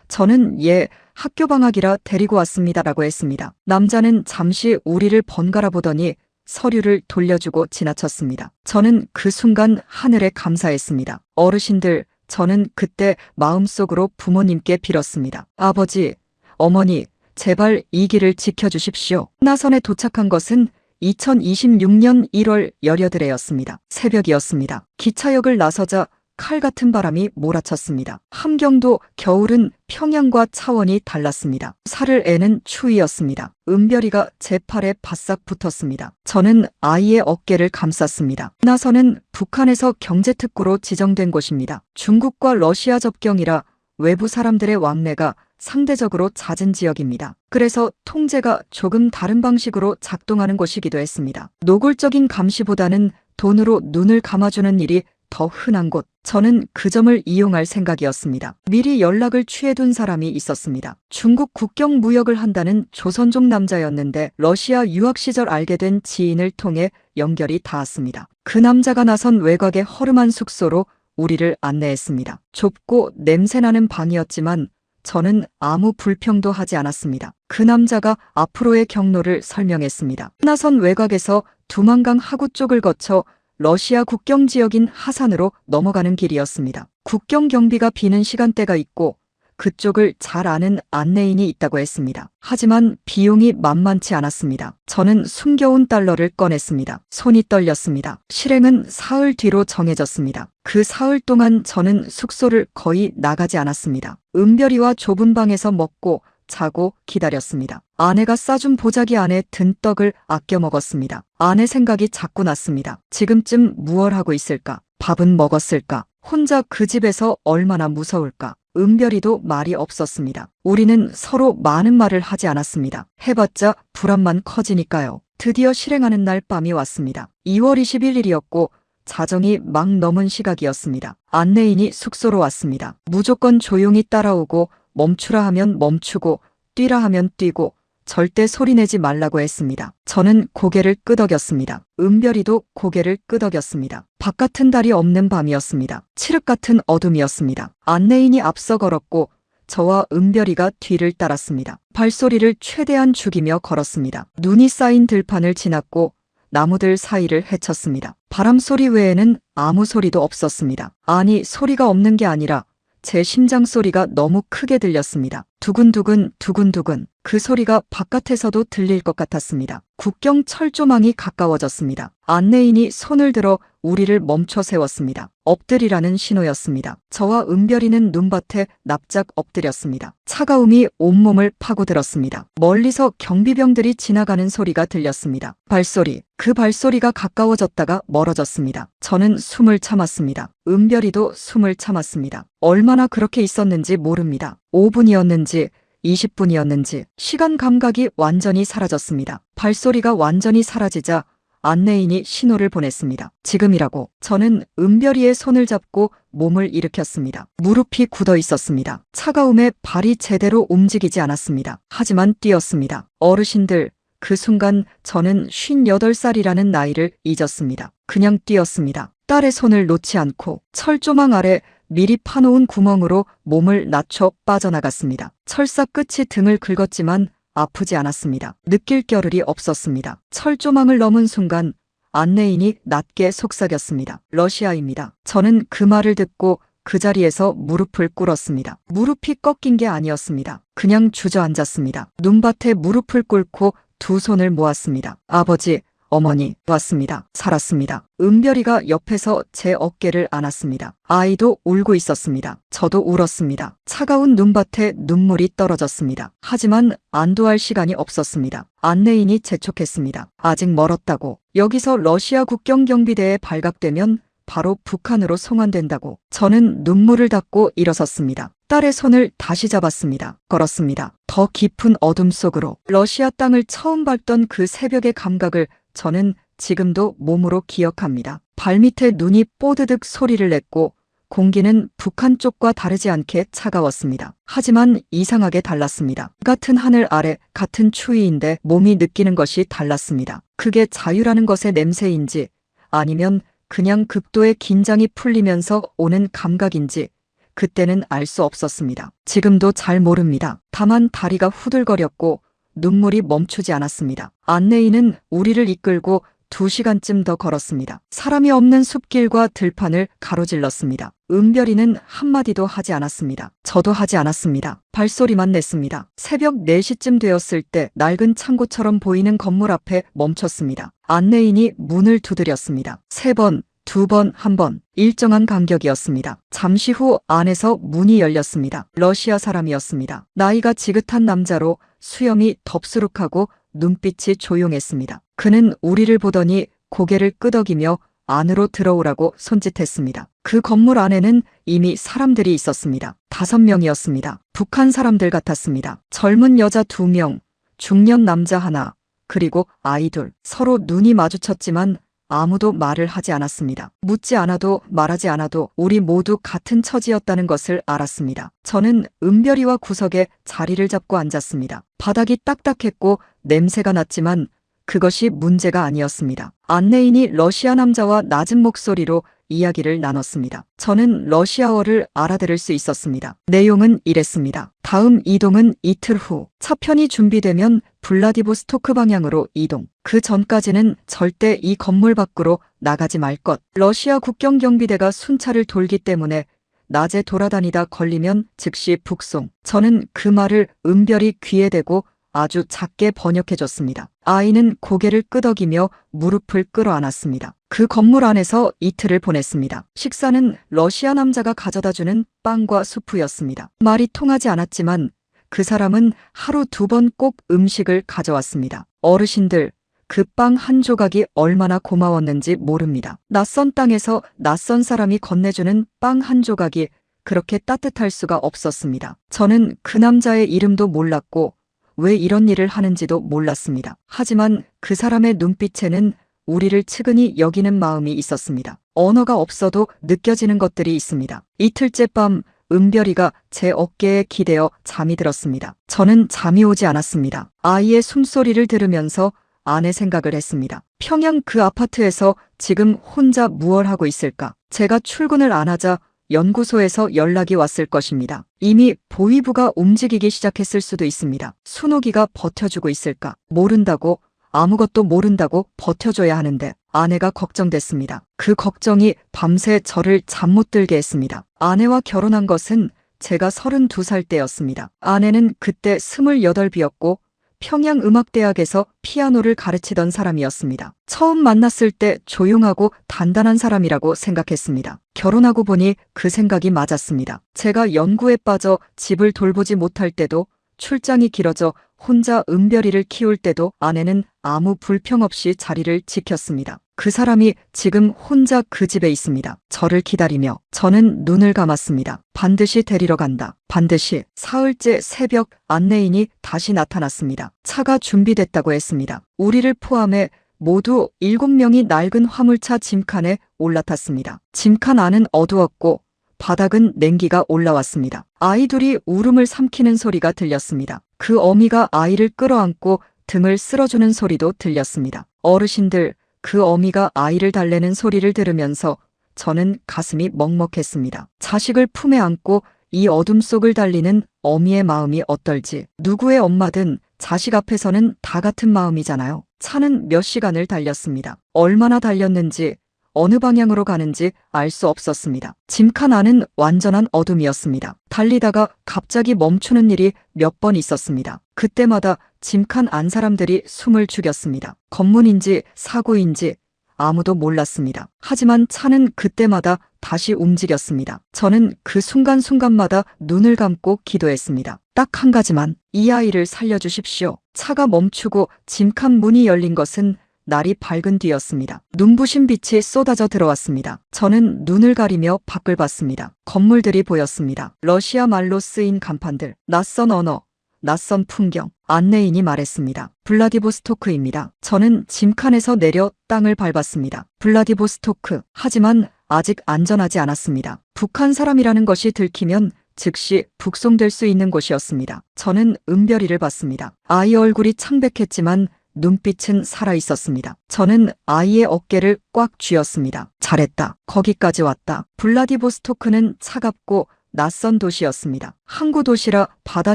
저는 예, 학교 방학이라 데리고 왔습니다라고 했습니다. 남자는 잠시 우리를 번갈아 보더니 서류를 돌려주고 지나쳤습니다. 저는 그 순간 하늘에 감사했습니다. 어르신들, 저는 그때 마음속으로 부모님께 빌었습니다. 아버지, 어머니, 제발 이 길을 지켜주십시오. 나선에 도착한 것은 2026년 1월 열여들에였습니다. 새벽이었습니다. 기차역을 나서자 칼 같은 바람이 몰아쳤습니다. 함경도 겨울은 평양과 차원이 달랐습니다. 살을 애는 추위였습니다. 은별이가 제 팔에 바싹 붙었습니다. 저는 아이의 어깨를 감쌌습니다. 나선은 북한에서 경제특구로 지정된 곳입니다. 중국과 러시아 접경이라 외부 사람들의 왕래가 상대적으로 잦은 지역입니다. 그래서 통제가 조금 다른 방식으로 작동하는 곳이기도 했습니다. 노골적인 감시보다는 돈으로 눈을 감아주는 일이 더 흔한 곳. 저는 그 점을 이용할 생각이었습니다. 미리 연락을 취해둔 사람이 있었습니다. 중국 국경 무역을 한다는 조선족 남자였는데 러시아 유학 시절 알게 된 지인을 통해 연결이 닿았습니다. 그 남자가 나선 외곽의 허름한 숙소로 우리를 안내했습니다. 좁고 냄새나는 방이었지만 저는 아무 불평도 하지 않았습니다. 그 남자가 앞으로의 경로를 설명했습니다. 나선 외곽에서 두만강 하구 쪽을 거쳐 러시아 국경 지역인 하산으로 넘어가는 길이었습니다. 국경 경비가 비는 시간대가 있고 그쪽을 잘 아는 안내인이 있다고 했습니다. 하지만 비용이 만만치 않았습니다. 저는 숨겨온 달러를 꺼냈습니다. 손이 떨렸습니다. 실행은 사흘 뒤로 정해졌습니다. 그 사흘 동안 저는 숙소를 거의 나가지 않았습니다. 은별이와 좁은 방에서 먹고 자고 기다렸습니다. 아내가 싸준 보자기 안에 든 떡을 아껴 먹었습니다. 아내 생각이 자꾸 났습니다. 지금쯤 무얼 하고 있을까? 밥은 먹었을까? 혼자 그 집에서 얼마나 무서울까? 은별이도 말이 없었습니다. 우리는 서로 많은 말을 하지 않았습니다. 해봤자 불안만 커지니까요. 드디어 실행하는 날 밤이 왔습니다. 2월 21일이었고 자정이 막 넘은 시각이었습니다. 안내인이 숙소로 왔습니다. 무조건 조용히 따라오고 멈추라 하면 멈추고 뛰라 하면 뛰고 절대 소리내지 말라고 했습니다. 저는 고개를 끄덕였습니다. 은별이도 고개를 끄덕였습니다. 바깥은 달이 없는 밤이었습니다. 칠흑 같은 어둠이었습니다. 안내인이 앞서 걸었고 저와 은별이가 뒤를 따랐습니다. 발소리를 최대한 죽이며 걸었습니다. 눈이 쌓인 들판을 지났고 나무들 사이를 헤쳤습니다. 바람 소리 외에는 아무 소리도 없었습니다. 아니, 소리가 없는 게 아니라 제 심장 소리가 너무 크게 들렸습니다. 두근두근 두근두근. 그 소리가 바깥에서도 들릴 것 같았습니다. 국경 철조망이 가까워졌습니다. 안내인이 손을 들어 우리를 멈춰 세웠습니다. 엎드리라는 신호였습니다. 저와 은별이는 눈밭에 납작 엎드렸습니다. 차가움이 온몸을 파고들었습니다. 멀리서 경비병들이 지나가는 소리가 들렸습니다. 발소리. 그 발소리가 가까워졌다가 멀어졌습니다. 저는 숨을 참았습니다. 은별이도 숨을 참았습니다. 얼마나 그렇게 있었는지 모릅니다. 5분이었는지 20분이었는지 시간 감각이 완전히 사라졌습니다. 발소리가 완전히 사라지자 안내인이 신호를 보냈습니다. 지금이라고. 저는 은별이의 손을 잡고 몸을 일으켰습니다. 무릎이 굳어 있었습니다. 차가움에 발이 제대로 움직이지 않았습니다. 하지만 뛰었습니다. 어르신들, 그 순간 저는 58살이라는 나이를 잊었습니다. 그냥 뛰었습니다. 딸의 손을 놓지 않고 철조망 아래 미리 파놓은 구멍으로 몸을 낮춰 빠져나갔습니다. 철사 끝이 등을 긁었지만 아프지 않았습니다. 느낄 겨를이 없었습니다. 철조망을 넘은 순간 안내인이 낮게 속삭였습니다. 러시아입니다. 저는 그 말을 듣고 그 자리에서 무릎을 꿇었습니다. 무릎이 꺾인 게 아니었습니다. 그냥 주저앉았습니다. 눈밭에 무릎을 꿇고 두 손을 모았습니다. 아버지, 어머니, 왔습니다. 살았습니다. 은별이가 옆에서 제 어깨를 안았습니다. 아이도 울고 있었습니다. 저도 울었습니다. 차가운 눈밭에 눈물이 떨어졌습니다. 하지만 안도할 시간이 없었습니다. 안내인이 재촉했습니다. 아직 멀었다고. 여기서 러시아 국경경비대에 발각되면 바로 북한으로 송환된다고. 저는 눈물을 닦고 일어섰습니다. 딸의 손을 다시 잡았습니다. 걸었습니다. 더 깊은 어둠 속으로. 러시아 땅을 처음 밟던 그 새벽의 감각을 저는 지금도 몸으로 기억합니다. 발밑에 눈이 뽀드득 소리를 냈고 공기는 북한 쪽과 다르지 않게 차가웠습니다. 하지만 이상하게 달랐습니다. 같은 하늘 아래 같은 추위인데 몸이 느끼는 것이 달랐습니다. 그게 자유라는 것의 냄새인지 아니면 그냥 극도의 긴장이 풀리면서 오는 감각인지 그때는 알 수 없었습니다. 지금도 잘 모릅니다. 다만 다리가 후들거렸고 눈물이 멈추지 않았습니다. 안내인은 우리를 이끌고 2시간쯤 더 걸었습니다. 사람이 없는 숲길과 들판을 가로질렀습니다. 은별이는 한마디도 하지 않았습니다. 저도 하지 않았습니다. 발소리만 냈습니다. 새벽 4시쯤 되었을 때 낡은 창고처럼 보이는 건물 앞에 멈췄습니다. 안내인이 문을 두드렸습니다. 3번, 2번, 1번. 일정한 간격이었습니다. 잠시 후 안에서 문이 열렸습니다. 러시아 사람이었습니다. 나이가 지긋한 남자로 수염이 덥수룩하고 눈빛이 조용했습니다. 그는 우리를 보더니 고개를 끄덕이며 안으로 들어오라고 손짓했습니다. 그 건물 안에는 이미 사람들이 있었습니다. 5명이었습니다. 북한 사람들 같았습니다. 젊은 여자 2명, 중년 남자 하나, 그리고 아이 둘. 서로 눈이 마주쳤지만 아무도 말을 하지 않았습니다. 묻지 않아도 말하지 않아도 우리 모두 같은 처지였다는 것을 알았습니다. 저는 은별이와 구석에 자리를 잡고 앉았습니다. 바닥이 딱딱했고 냄새가 났지만 그것이 문제가 아니었습니다. 안내인이 러시아 남자와 낮은 목소리로 이야기를 나눴습니다. 저는 러시아어를 알아들을 수 있었습니다. 내용은 이랬습니다. 다음 이동은 이틀 후. 차편이 준비되면 블라디보스토크 방향으로 이동. 그 전까지는 절대 이 건물 밖으로 나가지 말 것. 러시아 국경경비대가 순찰을 돌기 때문에 낮에 돌아다니다 걸리면 즉시 북송. 저는 그 말을 은별이 귀에 대고 아주 작게 번역해줬습니다. 아이는 고개를 끄덕이며 무릎을 끌어안았습니다. 그 건물 안에서 이틀을 보냈습니다. 식사는 러시아 남자가 가져다주는 빵과 수프였습니다. 말이 통하지 않았지만 그 사람은 하루 2번 꼭 음식을 가져왔습니다. 어르신들, 그 빵 한 조각이 얼마나 고마웠는지 모릅니다. 낯선 땅에서 낯선 사람이 건네주는 빵 한 조각이 그렇게 따뜻할 수가 없었습니다. 저는 그 남자의 이름도 몰랐고 왜 이런 일을 하는지도 몰랐습니다. 하지만 그 사람의 눈빛에는 우리를 측은히 여기는 마음이 있었습니다. 언어가 없어도 느껴지는 것들이 있습니다. 이틀째 밤 은별이가 제 어깨에 기대어 잠이 들었습니다. 저는 잠이 오지 않았습니다. 아이의 숨소리를 들으면서 아내 생각을 했습니다. 평양 그 아파트에서 지금 혼자 무얼 하고 있을까? 제가 출근을 안 하자 연구소에서 연락이 왔을 것입니다. 이미 보위부가 움직이기 시작했을 수도 있습니다. 순옥이가 버텨주고 있을까? 모른다고, 아무것도 모른다고 버텨줘야 하는데 아내가 걱정됐습니다. 그 걱정이 밤새 저를 잠 못 들게 했습니다. 아내와 결혼한 것은 제가 32살 때였습니다. 아내는 그때 28이었고 평양음악대학에서 피아노를 가르치던 사람이었습니다. 처음 만났을 때 조용하고 단단한 사람이라고 생각했습니다. 결혼하고 보니 그 생각이 맞았습니다. 제가 연구에 빠져 집을 돌보지 못할 때도, 출장이 길어져 혼자 은별이를 키울 때도 아내는 아무 불평 없이 자리를 지켰습니다. 그 사람이 지금 혼자 그 집에 있습니다. 저를 기다리며. 저는 눈을 감았습니다. 반드시 데리러 간다. 반드시. 사흘째 새벽 안내인이 다시 나타났습니다. 차가 준비됐다고 했습니다. 우리를 포함해 모두 7명이 낡은 화물차 짐칸에 올라탔습니다. 짐칸 안은 어두웠고 바닥은 냉기가 올라왔습니다. 아이 둘이 울음을 삼키는 소리가 들렸습니다. 그 어미가 아이를 끌어안고 등을 쓸어주는 소리도 들렸습니다. 어르신들, 그 어미가 아이를 달래는 소리를 들으면서 저는 가슴이 먹먹했습니다. 자식을 품에 안고 이 어둠 속을 달리는 어미의 마음이 어떨지. 누구의 엄마든 자식 앞에서는 다 같은 마음이잖아요. 차는 몇 시간을 달렸습니다. 얼마나 달렸는지, 어느 방향으로 가는지 알 수 없었습니다. 짐칸 안은 완전한 어둠이었습니다. 달리다가 갑자기 멈추는 일이 몇 번 있었습니다. 그때마다 짐칸 안 사람들이 숨을 죽였습니다. 검문인지 사고인지 아무도 몰랐습니다. 하지만 차는 그때마다 다시 움직였습니다. 저는 그 순간순간마다 눈을 감고 기도했습니다. 딱 한 가지만, 이 아이를 살려주십시오. 차가 멈추고 짐칸 문이 열린 것은 날이 밝은 뒤였습니다. 눈부신 빛이 쏟아져 들어왔습니다. 저는 눈을 가리며 밖을 봤습니다. 건물들이 보였습니다. 러시아 말로 쓰인 간판들, 낯선 언어, 낯선 풍경. 안내인이 말했습니다. 블라디보스토크입니다. 저는 짐칸에서 내려 땅을 밟았습니다. 블라디보스토크. 하지만 아직 안전하지 않았습니다. 북한 사람이라는 것이 들키면 즉시 북송될 수 있는 곳이었습니다. 저는 은별이를 봤습니다. 아이 얼굴이 창백했지만 눈빛은 살아있었습니다. 저는 아이의 어깨를 꽉 쥐었습니다. 잘했다. 거기까지 왔다. 블라디보스토크는 차갑고 낯선 도시였습니다. 항구 도시라 바다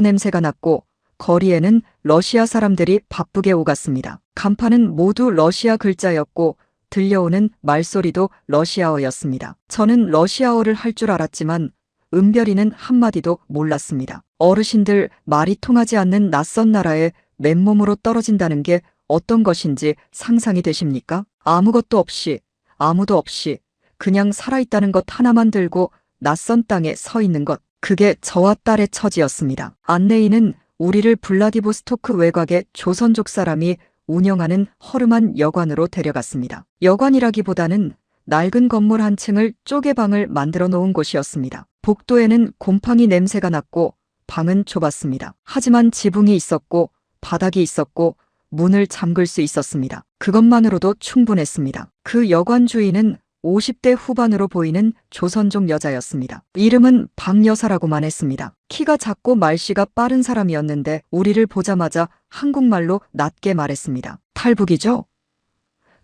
냄새가 났고 거리에는 러시아 사람들이 바쁘게 오갔습니다. 간판은 모두 러시아 글자였고 들려오는 말소리도 러시아어였습니다. 저는 러시아어를 할 줄 알았지만 은별이는 한마디도 몰랐습니다. 어르신들, 말이 통하지 않는 낯선 나라에 맨몸으로 떨어진다는 게 어떤 것인지 상상이 되십니까? 아무것도 없이, 아무도 없이 그냥 살아있다는 것 하나만 들고 낯선 땅에 서 있는 것. 그게 저와 딸의 처지였습니다. 안내인은 우리를 블라디보스토크 외곽의 조선족 사람이 운영하는 허름한 여관으로 데려갔습니다. 여관이라기보다는 낡은 건물 한 층을 쪼개방을 만들어 놓은 곳이었습니다. 복도에는 곰팡이 냄새가 났고 방은 좁았습니다. 하지만 지붕이 있었고 바닥이 있었고 문을 잠글 수 있었습니다. 그것만으로도 충분했습니다. 그 여관 주인은 50대 후반으로 보이는 조선족 여자였습니다. 이름은 박여사라고만 했습니다. 키가 작고 말씨가 빠른 사람이었는데 우리를 보자마자 한국말로 낮게 말했습니다. 탈북이죠?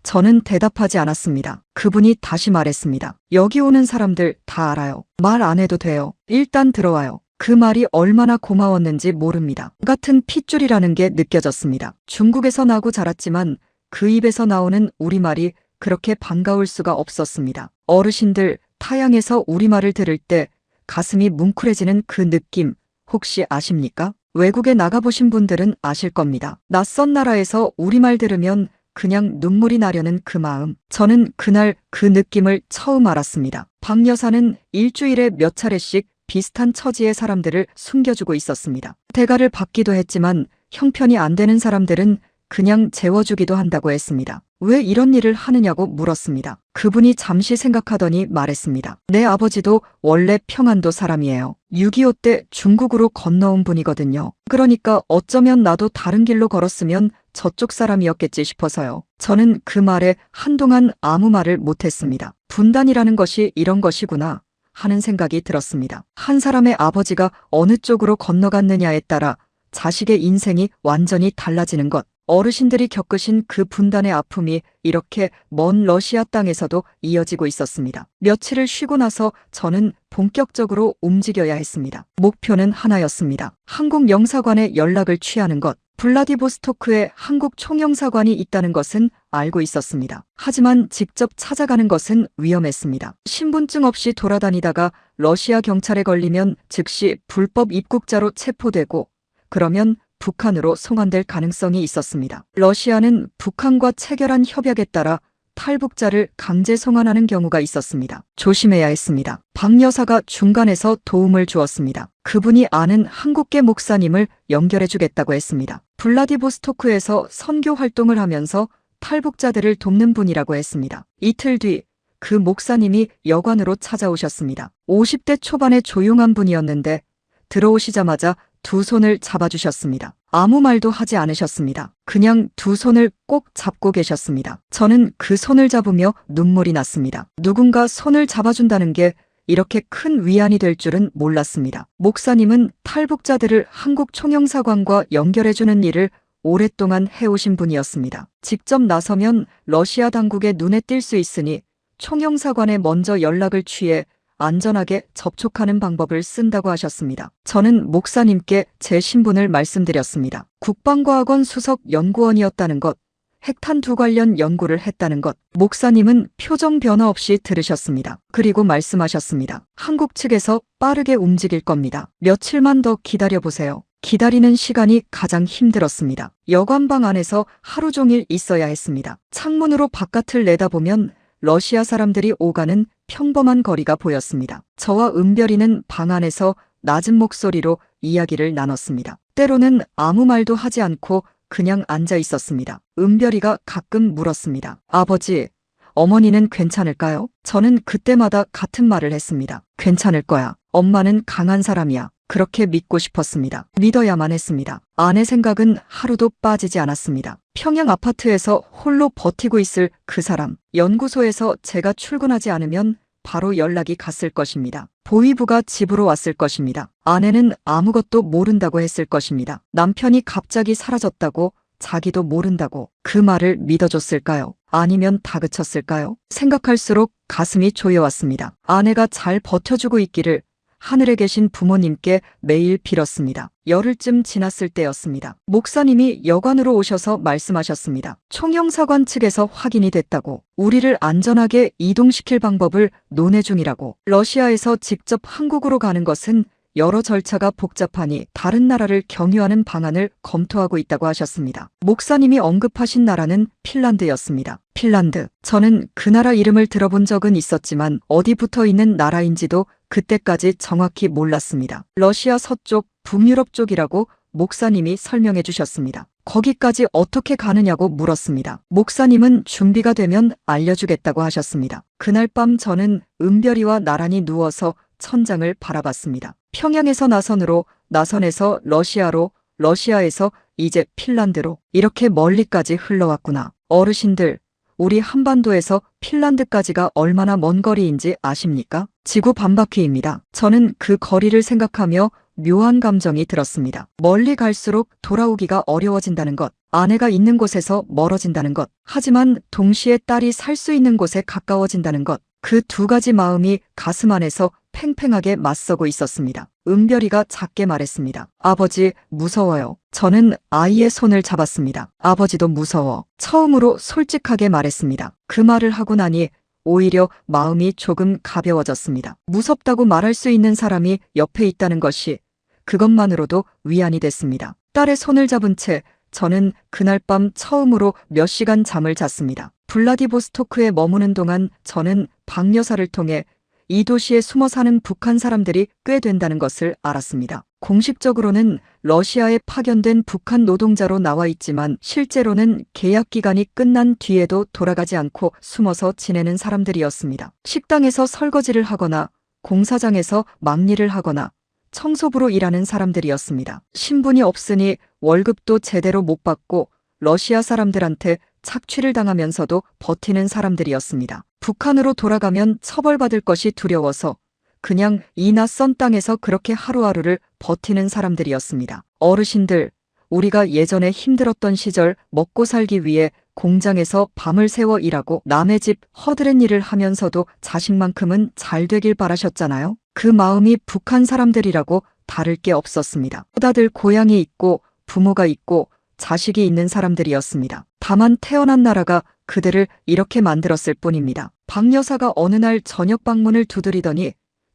저는 대답하지 않았습니다. 그분이 다시 말했습니다. 여기 오는 사람들 다 알아요. 말 안 해도 돼요. 일단 들어와요. 그 말이 얼마나 고마웠는지 모릅니다. 같은 핏줄이라는 게 느껴졌습니다. 중국에서 나고 자랐지만 그 입에서 나오는 우리말이 그렇게 반가울 수가 없었습니다. 어르신들 타양에서 우리말을 들을 때 가슴이 뭉클해지는 그 느낌 혹시 아십니까? 외국에 나가보신 분들은 아실 겁니다. 낯선 나라에서 우리말 들으면 그냥 눈물이 나려는 그 마음. 저는 그날 그 느낌을 처음 알았습니다. 박 여사는 일주일에 몇 차례씩 비슷한 처지의 사람들을 숨겨주고 있었습니다. 대가를 받기도 했지만 형편이 안 되는 사람들은 그냥 재워주기도 한다고 했습니다. 왜 이런 일을 하느냐고 물었습니다. 그분이 잠시 생각하더니 말했습니다. 내 아버지도 원래 평안도 사람이에요. 6.25 때 중국으로 건너온 분이거든요. 그러니까 어쩌면 나도 다른 길로 걸었으면 저쪽 사람이었겠지 싶어서요. 저는 그 말에 한동안 아무 말을 못했습니다. 분단이라는 것이 이런 것이구나 하는 생각이 들었습니다. 한 사람의 아버지가 어느 쪽으로 건너갔느냐에 따라 자식의 인생이 완전히 달라지는 것. 어르신들이 겪으신 그 분단의 아픔이 이렇게 먼 러시아 땅에서도 이어지고 있었습니다. 며칠을 쉬고 나서 저는 본격적으로 움직여야 했습니다. 목표는 하나였습니다. 한국 영사관에 연락을 취하는 것. 블라디보스토크에 한국 총영사관이 있다는 것은 알고 있었습니다. 하지만 직접 찾아가는 것은 위험했습니다. 신분증 없이 돌아다니다가 러시아 경찰에 걸리면 즉시 불법 입국자로 체포되고 그러면 북한으로 송환될 가능성이 있었습니다. 러시아는 북한과 체결한 협약에 따라 탈북자를 강제 송환하는 경우가 있었습니다. 조심해야 했습니다. 박 여사가 중간에서 도움을 주었습니다. 그분이 아는 한국계 목사님을 연결해 주겠다고 했습니다. 블라디보스토크에서 선교 활동을 하면서 탈북자들을 돕는 분이라고 했습니다. 이틀 뒤 그 목사님이 여관으로 찾아오셨습니다. 50대 초반의 조용한 분이었는데 들어오시자마자 두 손을 잡아주셨습니다. 아무 말도 하지 않으셨습니다. 그냥 두 손을 꼭 잡고 계셨습니다. 저는 그 손을 잡으며 눈물이 났습니다. 누군가 손을 잡아준다는 게 이렇게 큰 위안이 될 줄은 몰랐습니다. 목사님은 탈북자들을 한국 총영사관과 연결해주는 일을 오랫동안 해오신 분이었습니다. 직접 나서면 러시아 당국의 눈에 띌 수 있으니 총영사관에 먼저 연락을 취해 안전하게 접촉하는 방법을 쓴다고 하셨습니다. 저는 목사님께 제 신분을 말씀드렸습니다. 국방과학원 수석 연구원이었다는 것, 핵탄두 관련 연구를 했다는 것. 목사님은 표정 변화 없이 들으셨습니다. 그리고 말씀하셨습니다. 한국 측에서 빠르게 움직일 겁니다. 며칠만 더 기다려보세요. 기다리는 시간이 가장 힘들었습니다. 여관방 안에서 하루 종일 있어야 했습니다. 창문으로 바깥을 내다보면 러시아 사람들이 오가는 평범한 거리가 보였습니다. 저와 은별이는 방 안에서 낮은 목소리로 이야기를 나눴습니다. 때로는 아무 말도 하지 않고 그냥 앉아 있었습니다. 은별이가 가끔 물었습니다. 아버지, 어머니는 괜찮을까요? 저는 그때마다 같은 말을 했습니다. 괜찮을 거야. 엄마는 강한 사람이야. 그렇게 믿고 싶었습니다. 믿어야만 했습니다. 아내 생각은 하루도 빠지지 않았습니다. 평양 아파트에서 홀로 버티고 있을 그 사람. 연구소에서 제가 출근하지 않으면 바로 연락이 갔을 것입니다. 보위부가 집으로 왔을 것입니다. 아내는 아무것도 모른다고 했을 것입니다. 남편이 갑자기 사라졌다고 자기도 모른다고 그 말을 믿어줬을까요? 아니면 다그쳤을까요? 생각할수록 가슴이 조여왔습니다. 아내가 잘 버텨주고 있기를 하늘에 계신 부모님께 매일 빌었습니다. 열흘쯤 지났을 때였습니다. 목사님이 여관으로 오셔서 말씀하셨습니다. 총영사관 측에서 확인이 됐다고. 우리를 안전하게 이동시킬 방법을 논의 중이라고. 러시아에서 직접 한국으로 가는 것은 여러 절차가 복잡하니 다른 나라를 경유하는 방안을 검토하고 있다고 하셨습니다. 목사님이 언급하신 나라는 핀란드였습니다. 핀란드. 저는 그 나라 이름을 들어본 적은 있었지만 어디 붙어 있는 나라인지도 그때까지 정확히 몰랐습니다. 러시아 서쪽, 북유럽 쪽이라고 목사님이 설명해 주셨습니다. 거기까지 어떻게 가느냐고 물었습니다. 목사님은 준비가 되면 알려주겠다고 하셨습니다. 그날 밤 저는 은별이와 나란히 누워서 천장을 바라봤습니다. 평양에서 나선으로, 나선에서 러시아로, 러시아에서 이제 핀란드로 이렇게 멀리까지 흘러왔구나. 어르신들, 우리 한반도에서 핀란드까지가 얼마나 먼 거리인지 아십니까? 지구 반바퀴입니다. 저는 그 거리를 생각하며 묘한 감정이 들었습니다. 멀리 갈수록 돌아오기가 어려워진다는 것, 아내가 있는 곳에서 멀어진다는 것, 하지만 동시에 딸이 살 수 있는 곳에 가까워진다는 것, 그 두 가지 마음이 가슴 안에서 팽팽하게 맞서고 있었습니다. 은별이가 작게 말했습니다. 아버지, 무서워요. 저는 아이의 손을 잡았습니다. 아버지도 무서워. 처음으로 솔직하게 말했습니다. 그 말을 하고 나니 오히려 마음이 조금 가벼워졌습니다. 무섭다고 말할 수 있는 사람이 옆에 있다는 것이 그것만으로도 위안이 됐습니다. 딸의 손을 잡은 채 저는 그날 밤 처음으로 몇 시간 잠을 잤습니다. 블라디보스토크에 머무는 동안 저는 박 여사를 통해 이 도시에 숨어 사는 북한 사람들이 꽤 된다는 것을 알았습니다. 공식적으로는 러시아에 파견된 북한 노동자로 나와 있지만 실제로는 계약 기간이 끝난 뒤에도 돌아가지 않고 숨어서 지내는 사람들이었습니다. 식당에서 설거지를 하거나 공사장에서 막일을 하거나 청소부로 일하는 사람들이었습니다. 신분이 없으니 월급도 제대로 못 받고 러시아 사람들한테 착취를 당하면서도 버티는 사람들이었습니다. 북한으로 돌아가면 처벌받을 것이 두려워서 그냥 이 낯선 땅에서 그렇게 하루하루를 버티는 사람들이었습니다. 어르신들, 우리가 예전에 힘들었던 시절 먹고 살기 위해 공장에서 밤을 새워 일하고 남의 집 허드렛 일을 하면서도 자식만큼은 잘 되길 바라셨잖아요. 그 마음이 북한 사람들이라고 다를 게 없었습니다. 다들 고향이 있고 부모가 있고 자식이 있는 사람들이었습니다. 다만 태어난 나라가 그들을 이렇게 만들었을 뿐입니다. 박 여사가 어느 날 저녁 방문을 두드리더니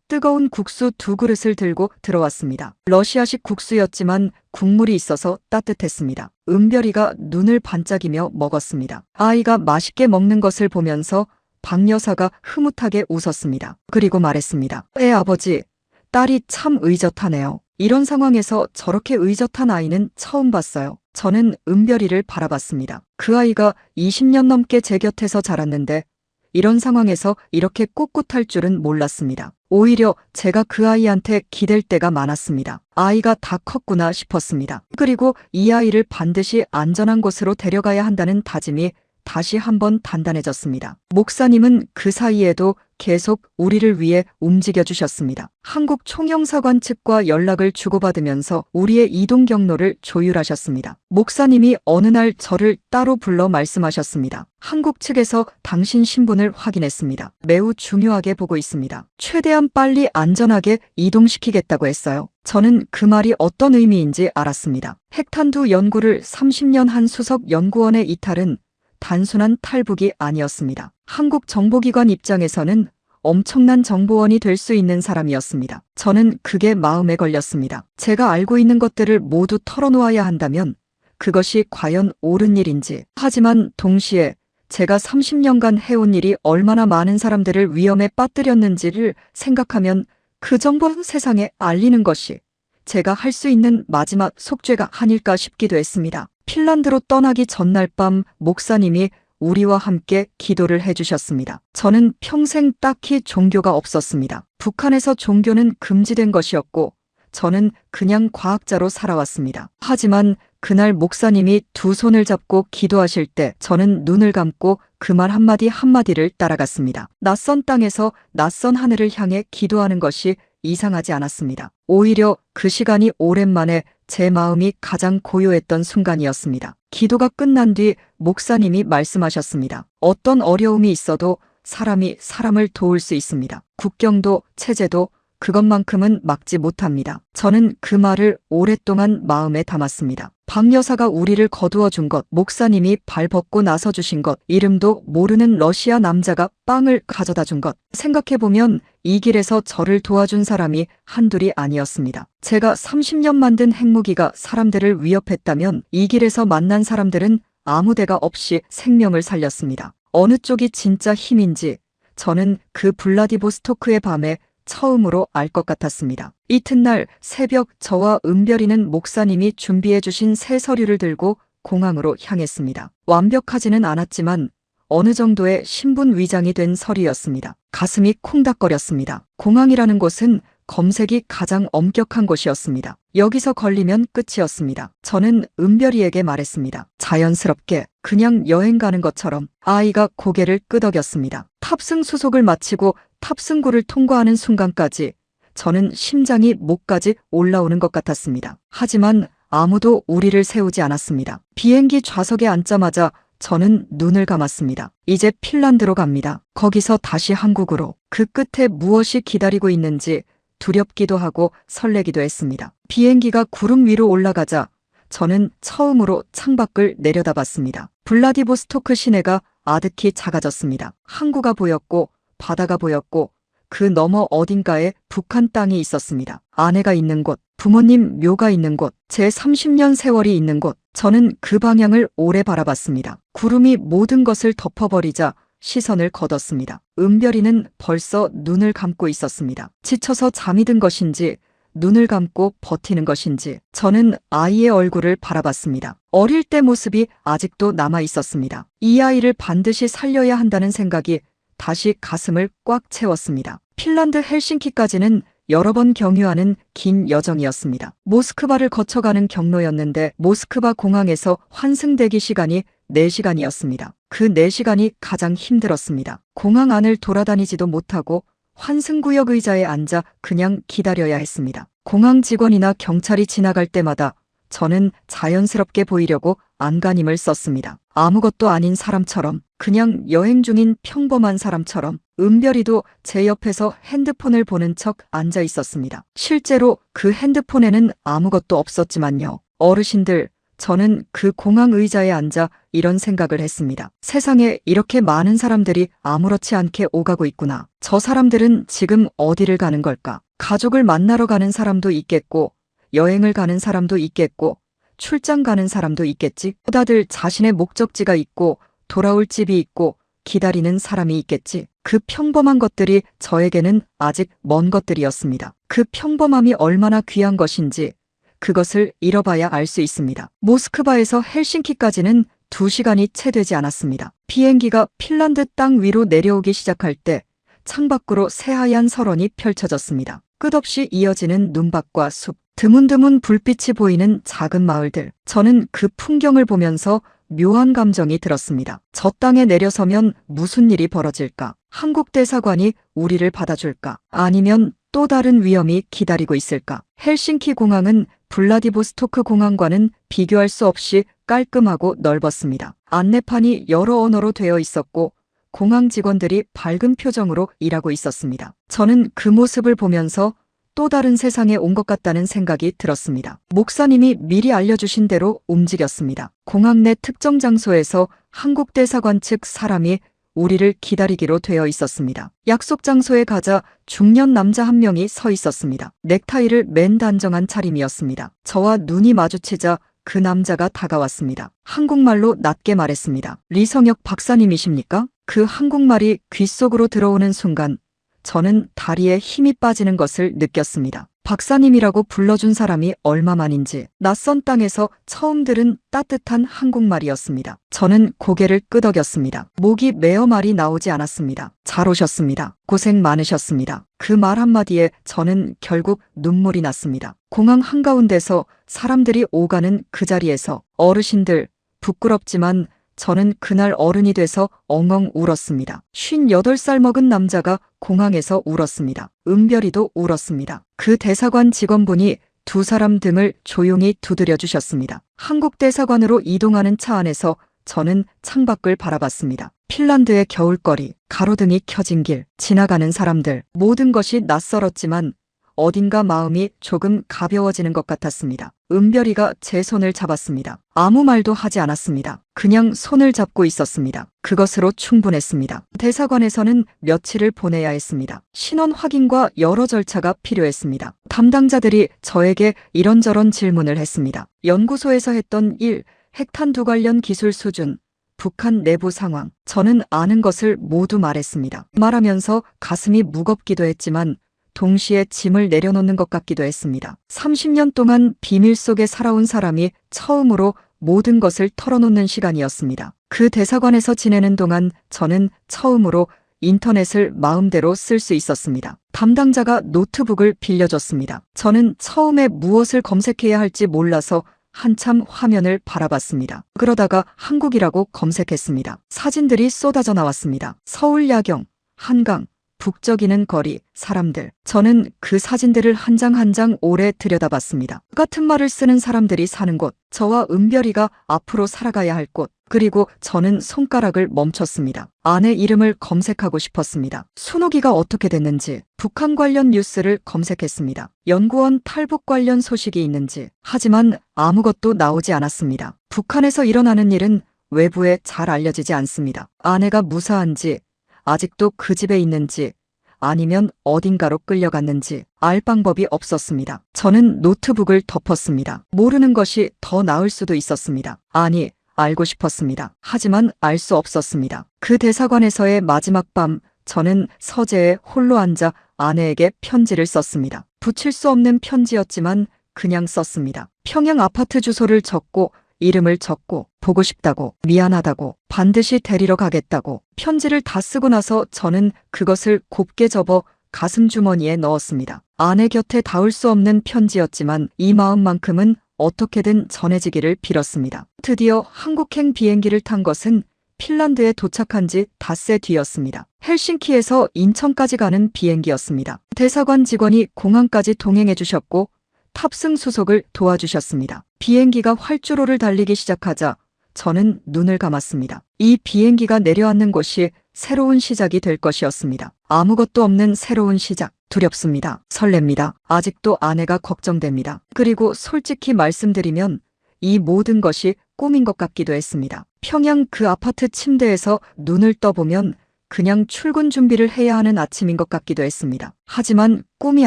뜨거운 국수 2그릇을 들고 들어왔습니다. 러시아식 국수였지만 국물이 있어서 따뜻했습니다. 은별이가 눈을 반짝이며 먹었습니다. 아이가 맛있게 먹는 것을 보면서 박 여사가 흐뭇하게 웃었습니다. 그리고 말했습니다. 아버지, 딸이 참 의젓하네요. 이런 상황에서 저렇게 의젓한 아이는 처음 봤어요. 저는 은별이를 바라봤습니다. 그 아이가 20년 넘게 제 곁에서 자랐는데 이런 상황에서 이렇게 꿋꿋할 줄은 몰랐습니다. 오히려 제가 그 아이한테 기댈 때가 많았습니다. 아이가 다 컸구나 싶었습니다. 그리고 이 아이를 반드시 안전한 곳으로 데려가야 한다는 다짐이 다시 한번 단단해졌습니다. 목사님은 그 사이에도 계속 우리를 위해 움직여주셨습니다. 한국 총영사관 측과 연락을 주고받으면서 우리의 이동 경로를 조율하셨습니다. 목사님이 어느 날 저를 따로 불러 말씀하셨습니다. 한국 측에서 당신 신분을 확인했습니다. 매우 중요하게 보고 있습니다. 최대한 빨리 안전하게 이동시키겠다고 했어요. 저는 그 말이 어떤 의미인지 알았습니다. 핵탄두 연구를 30년 한 수석 연구원의 이탈은 단순한 탈북이 아니었습니다. 한국 정보기관 입장에서는 엄청난 정보원이 될 수 있는 사람이었습니다. 저는 그게 마음에 걸렸습니다. 제가 알고 있는 것들을 모두 털어놓아야 한다면 그것이 과연 옳은 일인지. 하지만 동시에 제가 30년간 해온 일이 얼마나 많은 사람들을 위험에 빠뜨렸는지를 생각하면 그 정보는 세상에 알리는 것이 제가 할 수 있는 마지막 속죄가 아닐까 싶기도 했습니다. 핀란드로 떠나기 전날 밤 목사님이 우리와 함께 기도를 해주셨습니다. 저는 평생 딱히 종교가 없었습니다. 북한에서 종교는 금지된 것이었고 저는 그냥 과학자로 살아왔습니다. 하지만 그날 목사님이 두 손을 잡고 기도하실 때 저는 눈을 감고 그 말 한마디 한마디를 따라갔습니다. 낯선 땅에서 낯선 하늘을 향해 기도하는 것이 이상하지 않았습니다. 오히려 그 시간이 오랜만에 제 마음이 가장 고요했던 순간이었습니다. 기도가 끝난 뒤 목사님이 말씀하셨습니다. 어떤 어려움이 있어도 사람이 사람을 도울 수 있습니다. 국경도 체제도 그것만큼은 막지 못합니다. 저는 그 말을 오랫동안 마음에 담았습니다. 박 여사가 우리를 거두어 준 것, 목사님이 발 벗고 나서 주신 것, 이름도 모르는 러시아 남자가 빵을 가져다 준 것. 생각해보면 이 길에서 저를 도와준 사람이 한둘이 아니었습니다. 제가 30년 만든 핵무기가 사람들을 위협했다면 이 길에서 만난 사람들은 아무 데가 없이 생명을 살렸습니다. 어느 쪽이 진짜 힘인지 저는 그 블라디보스토크의 밤에 처음으로 알 것 같았습니다. 이튿날 새벽 저와 은별이는 목사님이 준비해 주신 새 서류를 들고 공항으로 향했습니다. 완벽하지는 않았지만 어느 정도의 신분 위장이 된 서류였습니다. 가슴이 콩닥거렸습니다. 공항이라는 곳은 검색이 가장 엄격한 곳이었습니다. 여기서 걸리면 끝이었습니다. 저는 은별이에게 말했습니다. 자연스럽게 그냥 여행 가는 것처럼. 아이가 고개를 끄덕였습니다. 탑승 수속을 마치고 탑승구를 통과하는 순간까지 저는 심장이 목까지 올라오는 것 같았습니다. 하지만 아무도 우리를 세우지 않았습니다. 비행기 좌석에 앉자마자 저는 눈을 감았습니다. 이제 핀란드로 갑니다. 거기서 다시 한국으로. 그 끝에 무엇이 기다리고 있는지 두렵기도 하고 설레기도 했습니다. 비행기가 구름 위로 올라가자 저는 처음으로 창밖을 내려다봤습니다. 블라디보스토크 시내가 아득히 작아졌습니다. 항구가 보였고 바다가 보였고 그 너머 어딘가에 북한 땅이 있었습니다. 아내가 있는 곳, 부모님 묘가 있는 곳, 제 30년 세월이 있는 곳. 저는 그 방향을 오래 바라봤습니다. 구름이 모든 것을 덮어버리자 시선을 거뒀습니다. 은별이는 벌써 눈을 감고 있었습니다. 지쳐서 잠이 든 것인지 눈을 감고 버티는 것인지 저는 아이의 얼굴을 바라봤습니다. 어릴 때 모습이 아직도 남아 있었습니다. 이 아이를 반드시 살려야 한다는 생각이 다시 가슴을 꽉 채웠습니다. 핀란드 헬싱키까지는 여러 번 경유하는 긴 여정이었습니다. 모스크바를 거쳐가는 경로였는데 모스크바 공항에서 환승대기 시간이 4시간이었습니다. 그 4시간이 가장 힘들었습니다. 공항 안을 돌아다니지도 못하고 환승구역 의자에 앉아 그냥 기다려야 했습니다. 공항 직원이나 경찰이 지나갈 때마다 저는 자연스럽게 보이려고 안간힘을 썼습니다. 아무것도 아닌 사람처럼, 그냥 여행 중인 평범한 사람처럼. 은별이도 제 옆에서 핸드폰을 보는 척 앉아 있었습니다. 실제로 그 핸드폰에는 아무것도 없었지만요. 어르신들, 저는 그 공항 의자에 앉아 이런 생각을 했습니다. 세상에 이렇게 많은 사람들이 아무렇지 않게 오가고 있구나. 저 사람들은 지금 어디를 가는 걸까? 가족을 만나러 가는 사람도 있겠고, 여행을 가는 사람도 있겠고, 출장 가는 사람도 있겠지. 다들 자신의 목적지가 있고, 돌아올 집이 있고, 기다리는 사람이 있겠지. 그 평범한 것들이 저에게는 아직 먼 것들이었습니다. 그 평범함이 얼마나 귀한 것인지 그것을 잃어봐야 알 수 있습니다. 모스크바에서 헬싱키까지는 2시간이 채 되지 않았습니다. 비행기가 핀란드 땅 위로 내려오기 시작할 때 창밖으로 새하얀 설원이 펼쳐졌습니다. 끝없이 이어지는 눈밭과 숲, 드문드문 불빛이 보이는 작은 마을들. 저는 그 풍경을 보면서 묘한 감정이 들었습니다. 저 땅에 내려서면 무슨 일이 벌어질까? 한국 대사관이 우리를 받아줄까? 아니면 또 다른 위험이 기다리고 있을까? 헬싱키 공항은 블라디보스토크 공항과는 비교할 수 없이 깔끔하고 넓었습니다. 안내판이 여러 언어로 되어 있었고 공항 직원들이 밝은 표정으로 일하고 있었습니다. 저는 그 모습을 보면서 또 다른 세상에 온 것 같다는 생각이 들었습니다. 목사님이 미리 알려주신 대로 움직였습니다. 공항 내 특정 장소에서 한국 대사관 측 사람이 우리를 기다리기로 되어 있었습니다. 약속 장소에 가자 중년 남자 한 명이 서 있었습니다. 넥타이를 맨 단정한 차림이었습니다. 저와 눈이 마주치자 그 남자가 다가왔습니다. 한국말로 낮게 말했습니다. 리성혁 박사님이십니까? 그 한국말이 귓속으로 들어오는 순간 저는 다리에 힘이 빠지는 것을 느꼈습니다. 박사님이라고 불러준 사람이 얼마만인지 낯선 땅에서 처음 들은 따뜻한 한국말이었습니다. 저는 고개를 끄덕였습니다. 목이 메어 말이 나오지 않았습니다. 잘 오셨습니다. 고생 많으셨습니다. 그 말 한마디에 저는 결국 눈물이 났습니다. 공항 한가운데서 사람들이 오가는 그 자리에서 어르신들, 부끄럽지만 저는 그날 어른이 돼서 엉엉 울었습니다. 58살 먹은 남자가 공항에서 울었습니다. 은별이도 울었습니다. 그 대사관 직원분이 두 사람 등을 조용히 두드려 주셨습니다. 한국 대사관으로 이동하는 차 안에서 저는 창밖을 바라봤습니다. 핀란드의 겨울거리, 가로등이 켜진 길, 지나가는 사람들, 모든 것이 낯설었지만 어딘가 마음이 조금 가벼워지는 것 같았습니다. 은별이가 제 손을 잡았습니다. 아무 말도 하지 않았습니다. 그냥 손을 잡고 있었습니다. 그것으로 충분했습니다. 대사관에서는 며칠을 보내야 했습니다. 신원 확인과 여러 절차가 필요했습니다. 담당자들이 저에게 이런저런 질문을 했습니다. 연구소에서 했던 일, 핵탄두 관련 기술 수준, 북한 내부 상황. 저는 아는 것을 모두 말했습니다. 말하면서 가슴이 무겁기도 했지만 동시에 짐을 내려놓는 것 같기도 했습니다. 30년 동안 비밀 속에 살아온 사람이 처음으로 모든 것을 털어놓는 시간이었습니다. 그 대사관에서 지내는 동안 저는 처음으로 인터넷을 마음대로 쓸 수 있었습니다. 담당자가 노트북을 빌려줬습니다. 저는 처음에 무엇을 검색해야 할지 몰라서 한참 화면을 바라봤습니다. 그러다가 한국이라고 검색했습니다. 사진들이 쏟아져 나왔습니다. 서울 야경, 한강, 북적이는 거리, 사람들. 저는 그 사진들을 한 장 한 장 오래 들여다봤습니다. 같은 말을 쓰는 사람들이 사는 곳, 저와 은별이가 앞으로 살아가야 할 곳, 그리고 저는 손가락을 멈췄습니다. 아내 이름을 검색하고 싶었습니다. 순옥이가 어떻게 됐는지, 북한 관련 뉴스를 검색했습니다. 연구원 탈북 관련 소식이 있는지. 하지만 아무것도 나오지 않았습니다. 북한에서 일어나는 일은 외부에 잘 알려지지 않습니다. 아내가 무사한지, 아직도 그 집에 있는지, 아니면 어딘가로 끌려갔는지 알 방법이 없었습니다. 저는 노트북을 덮었습니다. 모르는 것이 더 나을 수도 있었습니다. 아니, 알고 싶었습니다. 하지만 알 수 없었습니다. 그 대사관에서의 마지막 밤, 저는 서재에 홀로 앉아 아내에게 편지를 썼습니다. 붙일 수 없는 편지였지만 그냥 썼습니다. 평양 아파트 주소를 적고 이름을 적고 보고 싶다고, 미안하다고, 반드시 데리러 가겠다고. 편지를 다 쓰고 나서 저는 그것을 곱게 접어 가슴 주머니에 넣었습니다. 아내 곁에 닿을 수 없는 편지였지만 이 마음만큼은 어떻게든 전해지기를 빌었습니다. 드디어 한국행 비행기를 탄 것은 핀란드에 도착한 지 닷새 뒤였습니다. 헬싱키에서 인천까지 가는 비행기였습니다. 대사관 직원이 공항까지 동행해 주셨고 탑승 수속을 도와주셨습니다. 비행기가 활주로를 달리기 시작하자 저는 눈을 감았습니다. 이 비행기가 내려앉는 곳이 새로운 시작이 될 것이었습니다. 아무것도 없는 새로운 시작. 두렵습니다. 설렙니다. 아직도 아내가 걱정됩니다. 그리고 솔직히 말씀드리면 이 모든 것이 꿈인 것 같기도 했습니다. 평양 그 아파트 침대에서 눈을 떠보면 그냥 출근 준비를 해야 하는 아침인 것 같기도 했습니다. 하지만 꿈이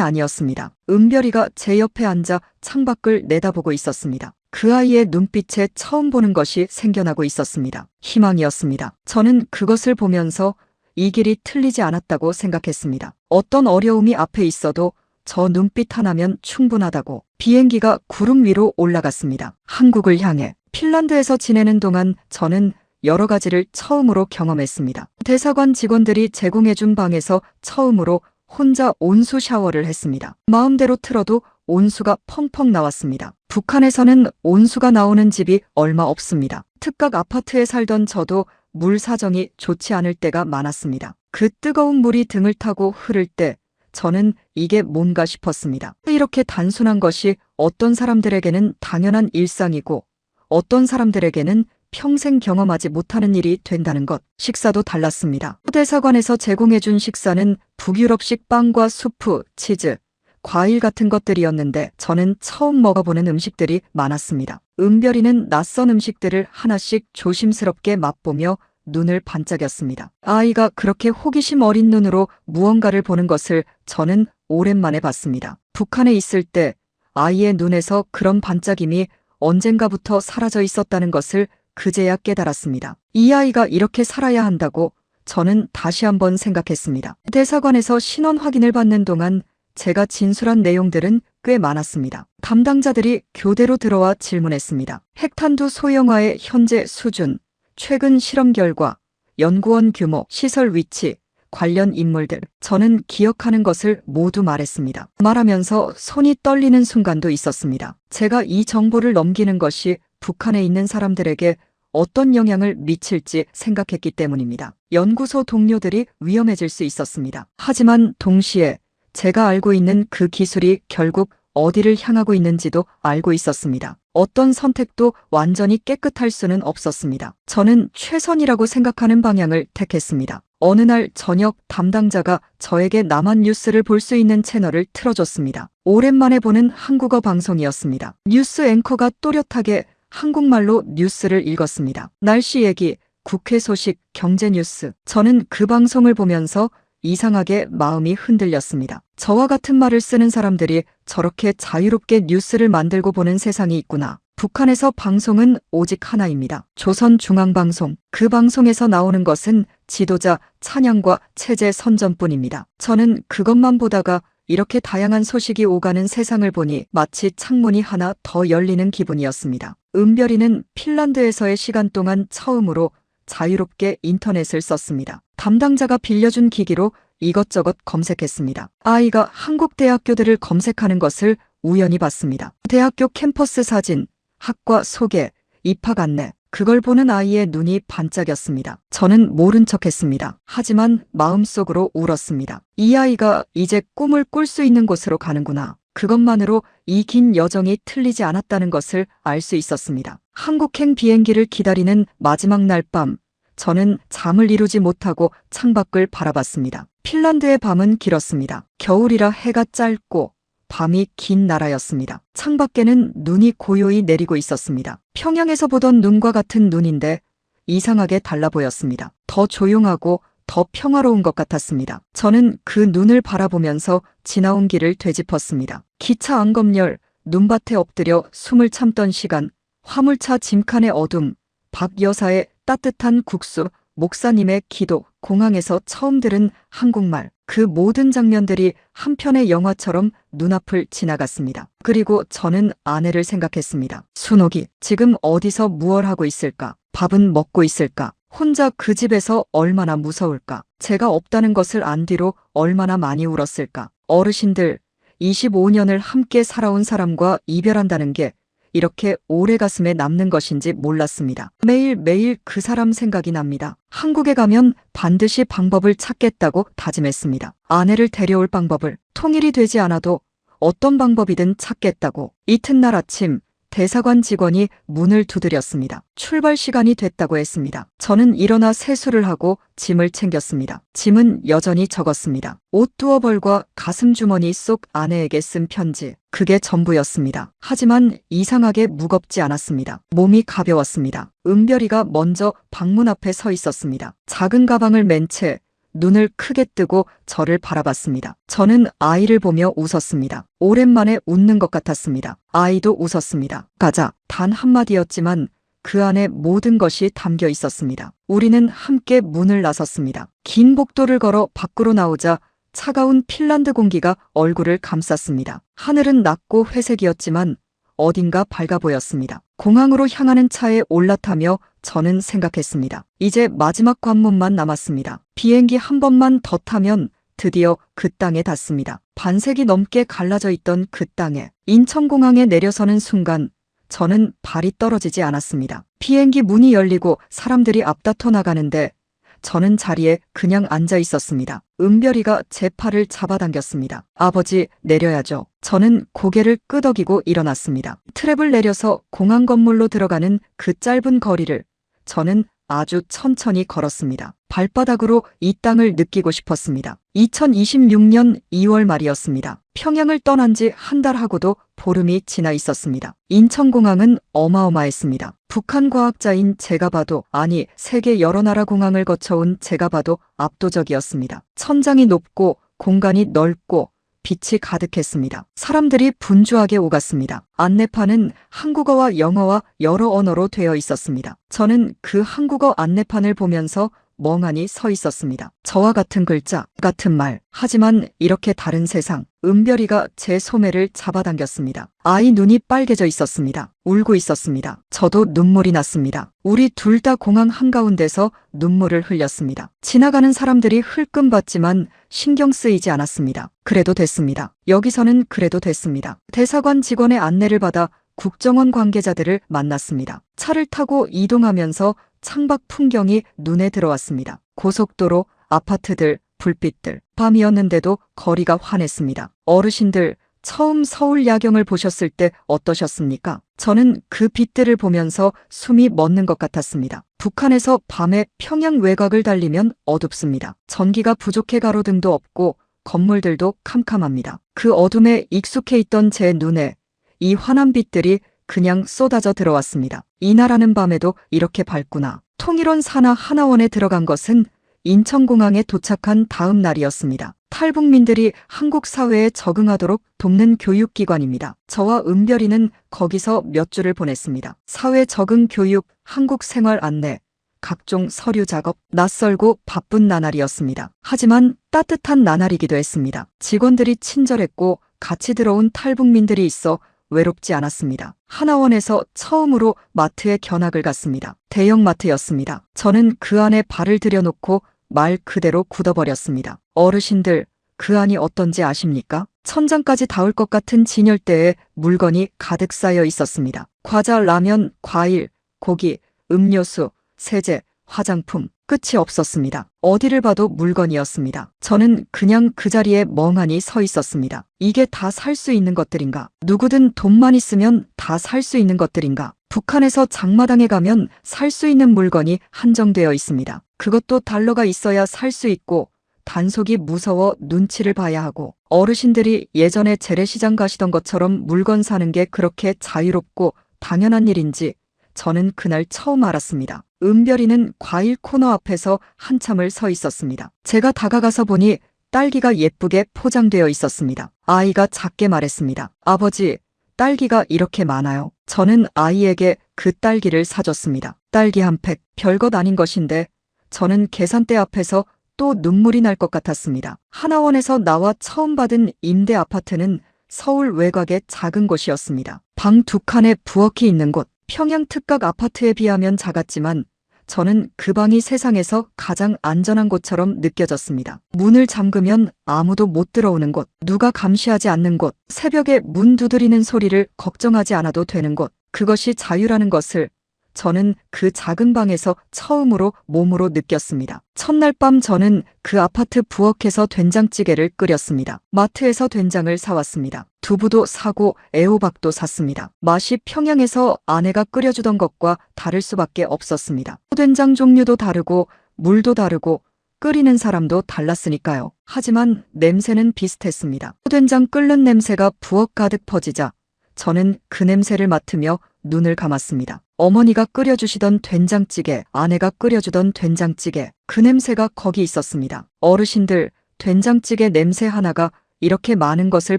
아니었습니다. 은별이가 제 옆에 앉아 창밖을 내다보고 있었습니다. 그 아이의 눈빛에 처음 보는 것이 생겨나고 있었습니다. 희망이었습니다. 저는 그것을 보면서 이 길이 틀리지 않았다고 생각했습니다. 어떤 어려움이 앞에 있어도 저 눈빛 하나면 충분하다고. 비행기가 구름 위로 올라갔습니다. 한국을 향해. 핀란드에서 지내는 동안 저는 여러 가지를 처음으로 경험했습니다. 대사관 직원들이 제공해준 방에서 처음으로 혼자 온수 샤워를 했습니다. 마음대로 틀어도 온수가 펑펑 나왔습니다. 북한에서는 온수가 나오는 집이 얼마 없습니다. 특각 아파트에 살던 저도 물 사정이 좋지 않을 때가 많았습니다. 그 뜨거운 물이 등을 타고 흐를 때 저는 이게 뭔가 싶었습니다. 이렇게 단순한 것이 어떤 사람들에게는 당연한 일상이고 어떤 사람들에게는 평생 경험하지 못하는 일이 된다는 것. 식사도 달랐습니다. 대사관에서 제공해준 식사는 북유럽식 빵과 수프, 치즈, 과일 같은 것들이었는데 저는 처음 먹어보는 음식들이 많았습니다. 은별이는 낯선 음식들을 하나씩 조심스럽게 맛보며 눈을 반짝였습니다. 아이가 그렇게 호기심 어린 눈으로 무언가를 보는 것을 저는 오랜만에 봤습니다. 북한에 있을 때 아이의 눈에서 그런 반짝임이 언젠가부터 사라져 있었다는 것을 그제야 깨달았습니다. 이 아이가 이렇게 살아야 한다고 저는 다시 한번 생각했습니다. 대사관에서 신원 확인을 받는 동안 제가 진술한 내용들은 꽤 많았습니다. 담당자들이 교대로 들어와 질문했습니다. 핵탄두 소형화의 현재 수준, 최근 실험 결과, 연구원 규모, 시설 위치, 관련 인물들. 저는 기억하는 것을 모두 말했습니다. 말하면서 손이 떨리는 순간도 있었습니다. 제가 이 정보를 넘기는 것이 북한에 있는 사람들에게 어떤 영향을 미칠지 생각했기 때문입니다. 연구소 동료들이 위험해질 수 있었습니다. 하지만 동시에 제가 알고 있는 그 기술이 결국 어디를 향하고 있는지도 알고 있었습니다. 어떤 선택도 완전히 깨끗할 수는 없었습니다. 저는 최선이라고 생각하는 방향을 택했습니다. 어느 날 저녁 담당자가 저에게 남한 뉴스를 볼 수 있는 채널을 틀어줬습니다. 오랜만에 보는 한국어 방송이었습니다. 뉴스 앵커가 또렷하게 한국말로 뉴스를 읽었습니다. 날씨 얘기, 국회 소식, 경제 뉴스. 저는 그 방송을 보면서 이상하게 마음이 흔들렸습니다. 저와 같은 말을 쓰는 사람들이 저렇게 자유롭게 뉴스를 만들고 보는 세상이 있구나. 북한에서 방송은 오직 하나입니다. 조선중앙방송. 그 방송에서 나오는 것은 지도자, 찬양과 체제 선전뿐입니다. 저는 그것만 보다가 이렇게 다양한 소식이 오가는 세상을 보니 마치 창문이 하나 더 열리는 기분이었습니다. 은별이는 핀란드에서의 시간 동안 처음으로 자유롭게 인터넷을 썼습니다. 담당자가 빌려준 기기로 이것저것 검색했습니다. 아이가 한국 대학교들을 검색하는 것을 우연히 봤습니다. 대학교 캠퍼스 사진, 학과 소개, 입학 안내. 그걸 보는 아이의 눈이 반짝였습니다. 저는 모른 척했습니다. 하지만 마음속으로 울었습니다. 이 아이가 이제 꿈을 꿀 수 있는 곳으로 가는구나. 그것만으로 이 긴 여정이 틀리지 않았다는 것을 알 수 있었습니다. 한국행 비행기를 기다리는 마지막 날 밤, 저는 잠을 이루지 못하고 창밖을 바라봤습니다. 핀란드의 밤은 길었습니다. 겨울이라 해가 짧고 밤이 긴 나라였습니다. 창밖에는 눈이 고요히 내리고 있었습니다. 평양에서 보던 눈과 같은 눈인데 이상하게 달라 보였습니다. 더 조용하고 더 평화로운 것 같았습니다. 저는 그 눈을 바라보면서 지나온 길을 되짚었습니다. 기차 안검열, 눈밭에 엎드려 숨을 참던 시간, 화물차 짐칸의 어둠, 박 여사의 따뜻한 국수, 목사님의 기도, 공항에서 처음 들은 한국말. 그 모든 장면들이 한 편의 영화처럼 눈앞을 지나갔습니다. 그리고 저는 아내를 생각했습니다. 순옥이 지금 어디서 무얼 하고 있을까? 밥은 먹고 있을까? 혼자 그 집에서 얼마나 무서울까? 제가 없다는 것을 안 뒤로 얼마나 많이 울었을까? 어르신들, 25년을 함께 살아온 사람과 이별한다는 게 이렇게 오래 가슴에 남는 것인지 몰랐습니다. 매일매일 그 사람 생각이 납니다. 한국에 가면 반드시 방법을 찾겠다고 다짐했습니다. 아내를 데려올 방법을, 통일이 되지 않아도 어떤 방법이든 찾겠다고. 이튿날 아침 대사관 직원이 문을 두드렸습니다. 출발 시간이 됐다고 했습니다. 저는 일어나 세수를 하고 짐을 챙겼습니다. 짐은 여전히 적었습니다. 옷 두어 벌과 가슴 주머니 속 아내에게 쓴 편지. 그게 전부였습니다. 하지만 이상하게 무겁지 않았습니다. 몸이 가벼웠습니다. 은별이가 먼저 방문 앞에 서 있었습니다. 작은 가방을 맨 채 눈을 크게 뜨고 저를 바라봤습니다. 저는 아이를 보며 웃었습니다. 오랜만에 웃는 것 같았습니다. 아이도 웃었습니다. 가자. 단 한마디였지만 그 안에 모든 것이 담겨 있었습니다. 우리는 함께 문을 나섰습니다. 긴 복도를 걸어 밖으로 나오자 차가운 핀란드 공기가 얼굴을 감쌌습니다. 하늘은 낮고 회색이었지만 어딘가 밝아 보였습니다. 공항으로 향하는 차에 올라타며 저는 생각했습니다. 이제 마지막 관문만 남았습니다. 비행기 한 번만 더 타면 드디어 그 땅에 닿습니다. 반세기 넘게 갈라져 있던 그 땅에 인천공항에 내려서는 순간 저는 발이 떨어지지 않았습니다. 비행기 문이 열리고 사람들이 앞다퉈 나가는데 저는 자리에 그냥 앉아 있었습니다. 은별이가 제 팔을 잡아당겼습니다. 아버지, 내려야죠. 저는 고개를 끄덕이고 일어났습니다. 트랩을 내려서 공항 건물로 들어가는 그 짧은 거리를 저는 아주 천천히 걸었습니다. 발바닥으로 이 땅을 느끼고 싶었습니다. 2026년 2월 말이었습니다. 평양을 떠난 지 한 달 하고도 보름이 지나 있었습니다. 인천공항은 어마어마했습니다. 북한 과학자인 제가 봐도, 아니 세계 여러 나라 공항을 거쳐온 제가 봐도 압도적이었습니다. 천장이 높고 공간이 넓고 빛이 가득했습니다. 사람들이 분주하게 오갔습니다. 안내판은 한국어와 영어와 여러 언어로 되어 있었습니다. 저는 그 한국어 안내판을 보면서 멍하니 서 있었습니다. 저와 같은 글자, 같은 말. 하지만 이렇게 다른 세상. 은별이가 제 소매를 잡아당겼습니다. 아이 눈이 빨개져 있었습니다. 울고 있었습니다. 저도 눈물이 났습니다. 우리 둘 다 공항 한가운데서 눈물을 흘렸습니다. 지나가는 사람들이 흘끔봤지만 신경 쓰이지 않았습니다. 그래도 됐습니다. 여기서는 그래도 됐습니다. 대사관 직원의 안내를 받아 국정원 관계자들을 만났습니다. 차를 타고 이동하면서 창밖 풍경이 눈에 들어왔습니다. 고속도로, 아파트들, 불빛들. 밤이었는데도 거리가 환했습니다. 어르신들, 처음 서울 야경을 보셨을 때 어떠셨습니까? 저는 그 빛들을 보면서 숨이 멎는 것 같았습니다. 북한에서 밤에 평양 외곽을 달리면 어둡습니다. 전기가 부족해 가로등도 없고 건물들도 캄캄합니다. 그 어둠에 익숙해 있던 제 눈에 이 환한 빛들이 그냥 쏟아져 들어왔습니다. 이 나라는 밤에도 이렇게 밝구나. 통일원 산하 하나원에 들어간 것은 인천공항에 도착한 다음 날이었습니다. 탈북민들이 한국 사회에 적응하도록 돕는 교육기관입니다. 저와 은별이는 거기서 몇 주를 보냈습니다. 사회 적응 교육, 한국 생활 안내, 각종 서류 작업, 낯설고 바쁜 나날이었습니다. 하지만 따뜻한 나날이기도 했습니다. 직원들이 친절했고 같이 들어온 탈북민들이 있어 외롭지 않았습니다. 하나원에서 처음으로 마트에 견학을 갔습니다. 대형마트였습니다. 저는 그 안에 발을 들여놓고 말 그대로 굳어버렸습니다. 어르신들, 그 안이 어떤지 아십니까? 천장까지 닿을 것 같은 진열대에 물건이 가득 쌓여 있었습니다. 과자, 라면, 과일, 고기, 음료수, 세제, 화장품, 끝이 없었습니다. 어디를 봐도 물건이었습니다. 저는 그냥 그 자리에 멍하니 서 있었습니다. 이게 다 살 수 있는 것들인가? 누구든 돈만 있으면 다 살 수 있는 것들인가? 북한에서 장마당에 가면 살 수 있는 물건이 한정되어 있습니다. 그것도 달러가 있어야 살 수 있고 단속이 무서워 눈치를 봐야 하고 어르신들이 예전에 재래시장 가시던 것처럼 물건 사는 게 그렇게 자유롭고 당연한 일인지 저는 그날 처음 알았습니다. 은별이는 과일 코너 앞에서 한참을 서 있었습니다. 제가 다가가서 보니 딸기가 예쁘게 포장되어 있었습니다. 아이가 작게 말했습니다. 아버지, 딸기가 이렇게 많아요. 저는 아이에게 그 딸기를 사줬습니다. 딸기 한 팩, 별것 아닌 것인데 저는 계산대 앞에서 또 눈물이 날 것 같았습니다. 하나원에서 나와 처음 받은 임대 아파트는 서울 외곽의 작은 곳이었습니다. 방 2칸에 부엌이 있는 곳. 평양 특각 아파트에 비하면 작았지만 저는 그 방이 세상에서 가장 안전한 곳처럼 느껴졌습니다. 문을 잠그면 아무도 못 들어오는 곳, 누가 감시하지 않는 곳, 새벽에 문 두드리는 소리를 걱정하지 않아도 되는 곳, 그것이 자유라는 것을 저는 그 작은 방에서 처음으로 몸으로 느꼈습니다. 첫날 밤 저는 그 아파트 부엌에서 된장찌개를 끓였습니다. 마트에서 된장을 사왔습니다. 두부도 사고 애호박도 샀습니다. 맛이 평양에서 아내가 끓여주던 것과 다를 수밖에 없었습니다. 된장 종류도 다르고 물도 다르고 끓이는 사람도 달랐으니까요. 하지만 냄새는 비슷했습니다. 된장 끓는 냄새가 부엌 가득 퍼지자 저는 그 냄새를 맡으며 눈을 감았습니다. 어머니가 끓여주시던 된장찌개, 아내가 끓여주던 된장찌개, 그 냄새가 거기 있었습니다. 어르신들, 된장찌개 냄새 하나가 이렇게 많은 것을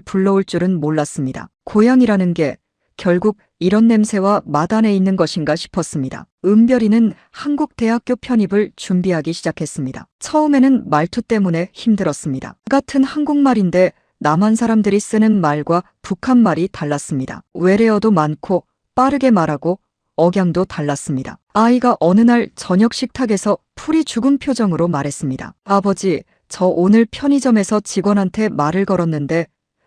불러올 줄은 몰랐습니다. 고향이라는 게 결국 이런 냄새와 맛 안에 있는 것인가 싶었습니다. 은별이는 한국 대학교 편입을 준비하기 시작했습니다. 처음에는 말투 때문에 힘들었습니다. 같은 한국말인데 남한 사람들이 쓰는 말과 북한 말이 달랐습니다. 외래어도 많고 빠르게 말하고 억양도 달랐습니다. 아이가 어느 날 저녁 식탁에서 풀이 죽은 표정으로 말했습니다. 아버지, 저 오늘 편의점에서 직원한테 말을 걸었는데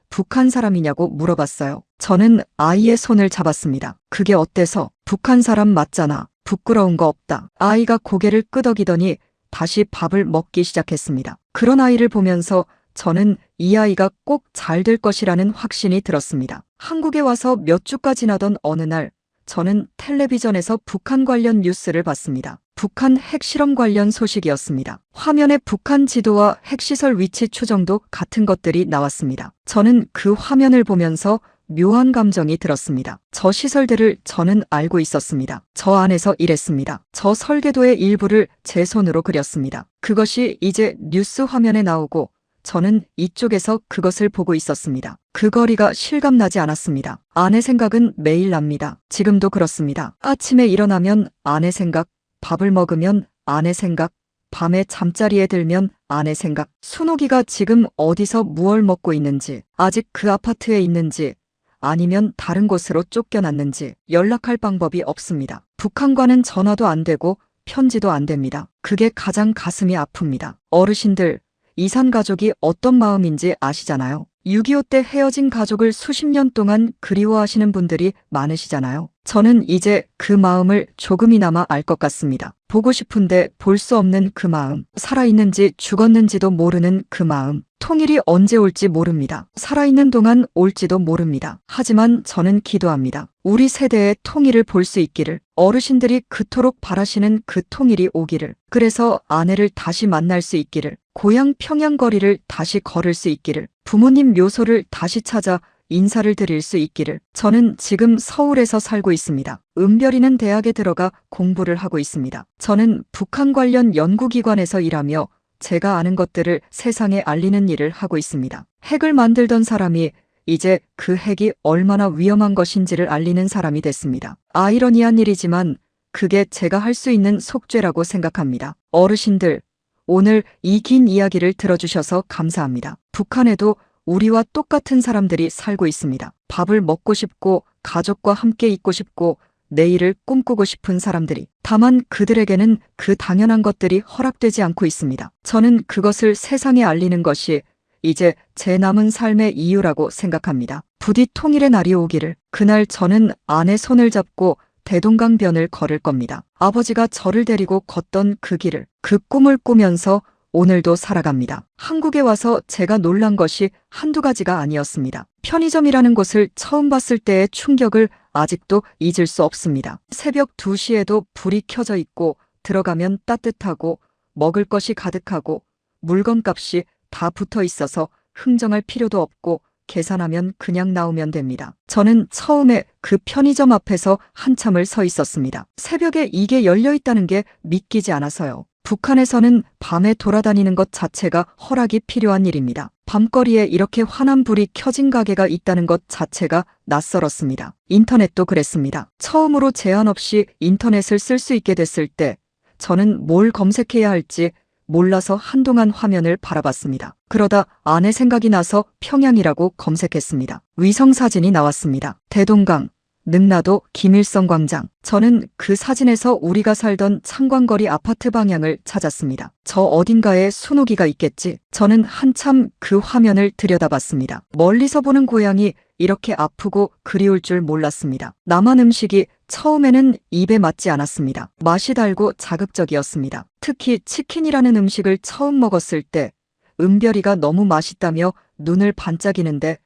북한 사람이냐고 물어봤어요. 저는 아이의 손을 잡았습니다. 그게 어때서? 북한 사람 맞잖아. 부끄러운 거 없다. 아이가 고개를 끄덕이더니 다시 밥을 먹기 시작했습니다. 그런 아이를 보면서 저는 이 아이가 꼭 잘 될 것이라는 확신이 들었습니다. 한국에 와서 몇 주가 지나던 어느 날 저는 텔레비전에서 북한 관련 뉴스를 봤습니다. 북한 핵실험 관련 소식이었습니다. 화면에 북한 지도와 핵시설 위치 추정도 같은 것들이 나왔습니다. 저는 그 화면을 보면서 묘한 감정이 들었습니다. 저 시설들을 저는 알고 있었습니다. 저 안에서 일했습니다. 저 설계도의 일부를 제 손으로 그렸습니다. 그것이 이제 뉴스 화면에 나오고 저는 이쪽에서 그것을 보고 있었습니다. 그 거리가 실감나지 않았습니다. 아내 생각은 매일 납니다. 지금도 그렇습니다. 아침에 일어나면 아내 생각, 밥을 먹으면 아내 생각, 밤에 잠자리에 들면 아내 생각, 순옥이가 지금 어디서 무얼 먹고 있는지, 아직 그 아파트에 있는지, 아니면 다른 곳으로 쫓겨났는지 연락할 방법이 없습니다. 북한과는 전화도 안 되고 편지도 안 됩니다. 그게 가장 가슴이 아픕니다. 어르신들, 이산 가족이 어떤 마음인지 아시잖아요. 6.25 때 헤어진 가족을 수십 년 동안 그리워하시는 분들이 많으시잖아요. 저는 이제 그 마음을 조금이나마 알 것 같습니다. 보고 싶은데 볼 수 없는 그 마음, 살아있는지 죽었는지도 모르는 그 마음, 통일이 언제 올지 모릅니다. 살아있는 동안 올지도 모릅니다. 하지만 저는 기도합니다. 우리 세대의 통일을 볼 수 있기를, 어르신들이 그토록 바라시는 그 통일이 오기를, 그래서 아내를 다시 만날 수 있기를, 고향 평양 거리를 다시 걸을 수 있기를, 부모님 묘소를 다시 찾아 인사를 드릴 수 있기를. 저는 지금 서울에서 살고 있습니다. 은별이는 대학에 들어가 공부를 하고 있습니다. 저는 북한 관련 연구기관에서 일하며 제가 아는 것들을 세상에 알리는 일을 하고 있습니다. 핵을 만들던 사람이 이제 그 핵이 얼마나 위험한 것인지를 알리는 사람이 됐습니다. 아이러니한 일이지만 그게 제가 할 수 있는 속죄라고 생각합니다. 어르신들, 오늘 이 긴 이야기를 들어주셔서 감사합니다. 북한에도 우리와 똑같은 사람들이 살고 있습니다. 밥을 먹고 싶고 가족과 함께 있고 싶고 내일을 꿈꾸고 싶은 사람들이. 다만 그들에게는 그 당연한 것들이 허락되지 않고 있습니다. 저는 그것을 세상에 알리는 것이 이제 제 남은 삶의 이유라고 생각합니다. 부디 통일의 날이 오기를. 그날 저는 아내 손을 잡고 대동강변을 걸을 겁니다. 아버지가 저를 데리고 걷던 그 길을, 그 꿈을 꾸면서 오늘도 살아갑니다. 한국에 와서 제가 놀란 것이 한두 가지가 아니었습니다. 편의점이라는 곳을 처음 봤을 때의 충격을 아직도 잊을 수 없습니다. 새벽 2시에도 불이 켜져 있고 들어가면 따뜻하고 먹을 것이 가득하고 물건값이 다 붙어 있어서 흥정할 필요도 없고 계산하면 그냥 나오면 됩니다. 저는 처음에 그 편의점 앞에서 한참을 서 있었습니다. 새벽에 이게 열려 있다는 게 믿기지 않아서요. 북한에서는 밤에 돌아다니는 것 자체가 허락이 필요한 일입니다. 밤거리에 이렇게 환한 불이 켜진 가게가 있다는 것 자체가 낯설었습니다. 인터넷도 그랬습니다. 처음으로 제한 없이 인터넷을 쓸 수 있게 됐을 때 저는 뭘 검색해야 할지 몰라서 한동안 화면을 바라봤습니다. 그러다 아내 생각이 나서 평양이라고 검색했습니다. 위성사진이 나왔습니다. 대동강, 능라도 김일성 광장. 저는 그 사진에서 우리가 살던 창광거리 아파트 방향을 찾았습니다. 저 어딘가에 순옥이가 있겠지. 저는 한참 그 화면을 들여다봤습니다. 멀리서 보는 고향이 이렇게 아프고 그리울 줄 몰랐습니다. 남한 음식이 처음에는 입에 맞지 않았습니다. 맛이 달고 자극적이었습니다. 특히 치킨이라는 음식을 처음 먹었을 때 은별이가 너무 맛있다며 눈을 반짝이는데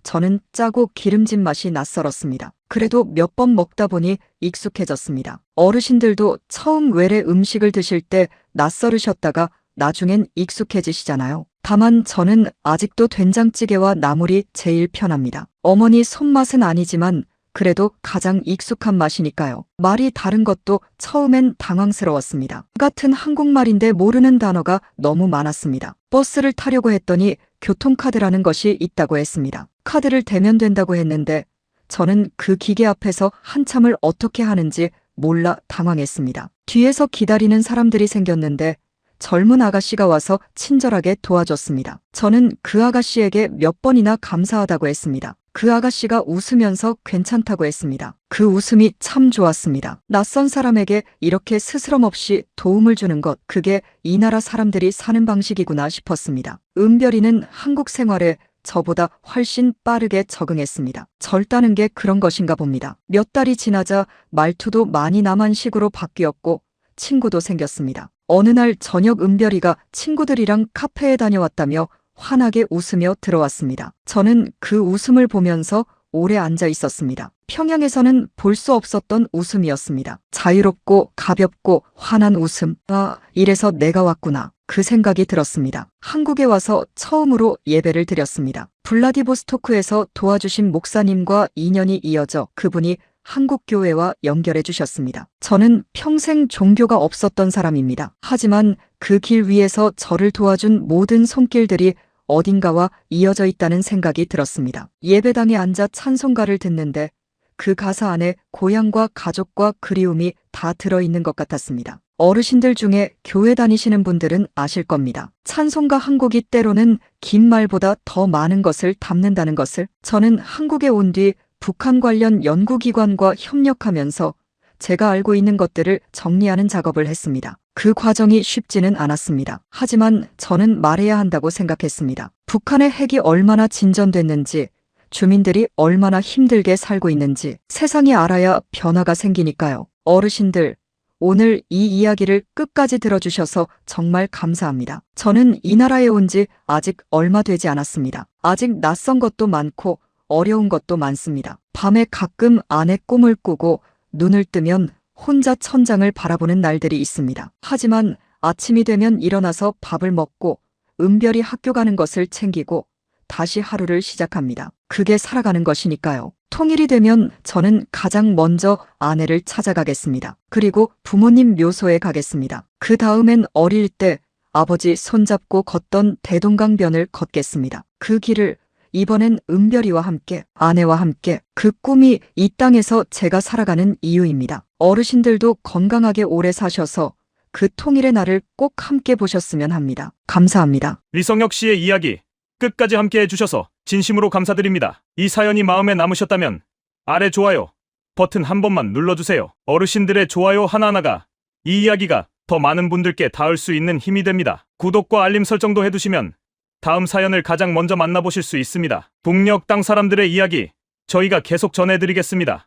저는 짜고 기름진 맛이 낯설었습니다. 그래도 몇 번 먹다 보니 익숙해졌습니다. 어르신들도 처음 외래 음식을 드실 때 낯설으셨다가 나중엔 익숙해지시잖아요. 다만 저는 아직도 된장찌개와 나물이 제일 편합니다. 어머니 손맛은 아니지만 그래도 가장 익숙한 맛이니까요. 말이 다른 것도 처음엔 당황스러웠습니다. 같은 한국말인데 모르는 단어가 너무 많았습니다. 버스를 타려고 했더니 교통카드라는 것이 있다고 했습니다. 카드를 대면 된다고 했는데 저는 그 기계 앞에서 한참을 어떻게 하는지 몰라 당황했습니다. 뒤에서 기다리는 사람들이 생겼는데 젊은 아가씨가 와서 친절하게 도와줬습니다. 저는 그 아가씨에게 몇 번이나 감사하다고 했습니다. 그 아가씨가 웃으면서 괜찮다고 했습니다. 그 웃음이 참 좋았습니다. 낯선 사람에게 이렇게 스스럼 없이 도움을 주는 것, 그게 이 나라 사람들이 사는 방식이구나 싶었습니다. 은별이는 한국 생활에 저보다 훨씬 빠르게 적응했습니다. 절다는 게 그런 것인가 봅니다. 몇 달이 지나자 말투도 많이 남한식으로 바뀌었고 친구도 생겼습니다. 어느 날 저녁 은별이가 친구들이랑 카페에 다녀왔다며 환하게 웃으며 들어왔습니다. 저는 그 웃음을 보면서 오래 앉아 있었습니다. 평양에서는 볼 수 없었던 웃음이었습니다. 자유롭고 가볍고 환한 웃음. 아, 이래서 내가 왔구나. 그 생각이 들었습니다. 한국에 와서 처음으로 예배를 드렸습니다. 블라디보스토크에서 도와주신 목사님과 인연이 이어져 그분이 한국교회와 연결해 주셨습니다. 저는 평생 종교가 없었던 사람입니다. 하지만 그 길 위에서 저를 도와준 모든 손길들이 어딘가와 이어져 있다는 생각이 들었습니다. 예배당에 앉아 찬송가를 듣는데 그 가사 안에 고향과 가족과 그리움이 다 들어있는 것 같았습니다. 어르신들 중에 교회 다니시는 분들은 아실 겁니다. 찬송가 한 곡이 때로는 긴 말보다 더 많은 것을 담는다는 것을. 저는 한국에 온 뒤 북한 관련 연구기관과 협력하면서 제가 알고 있는 것들을 정리하는 작업을 했습니다. 그 과정이 쉽지는 않았습니다. 하지만 저는 말해야 한다고 생각했습니다. 북한의 핵이 얼마나 진전됐는지, 주민들이 얼마나 힘들게 살고 있는지 세상이 알아야 변화가 생기니까요. 어르신들, 오늘 이 이야기를 끝까지 들어주셔서 정말 감사합니다. 저는 이 나라에 온 지 아직 얼마 되지 않았습니다. 아직 낯선 것도 많고 어려운 것도 많습니다. 밤에 가끔 아내 꿈을 꾸고 눈을 뜨면 혼자 천장을 바라보는 날들이 있습니다. 하지만 아침이 되면 일어나서 밥을 먹고 은별이 학교 가는 것을 챙기고 다시 하루를 시작합니다. 그게 살아가는 것이니까요. 통일이 되면 저는 가장 먼저 아내를 찾아가겠습니다. 그리고 부모님 묘소에 가겠습니다. 그 다음엔 어릴 때 아버지 손잡고 걷던 대동강변을 걷겠습니다. 그 길을 이번엔 은별이와 함께, 아내와 함께 그 꿈이 이 땅에서 제가 살아가는 이유입니다. 어르신들도 건강하게 오래 사셔서 그 통일의 날을 꼭 함께 보셨으면 합니다. 감사합니다. 리성혁 씨의 이야기 끝까지 함께 해주셔서 진심으로 감사드립니다. 이 사연이 마음에 남으셨다면 아래 좋아요 버튼 한 번만 눌러주세요. 어르신들의 좋아요 하나하나가 이 이야기가 더 많은 분들께 닿을 수 있는 힘이 됩니다. 구독과 알림 설정도 해두시면 다음 사연을 가장 먼저 만나보실 수 있습니다. 북녘 땅 사람들의 이야기 저희가 계속 전해드리겠습니다.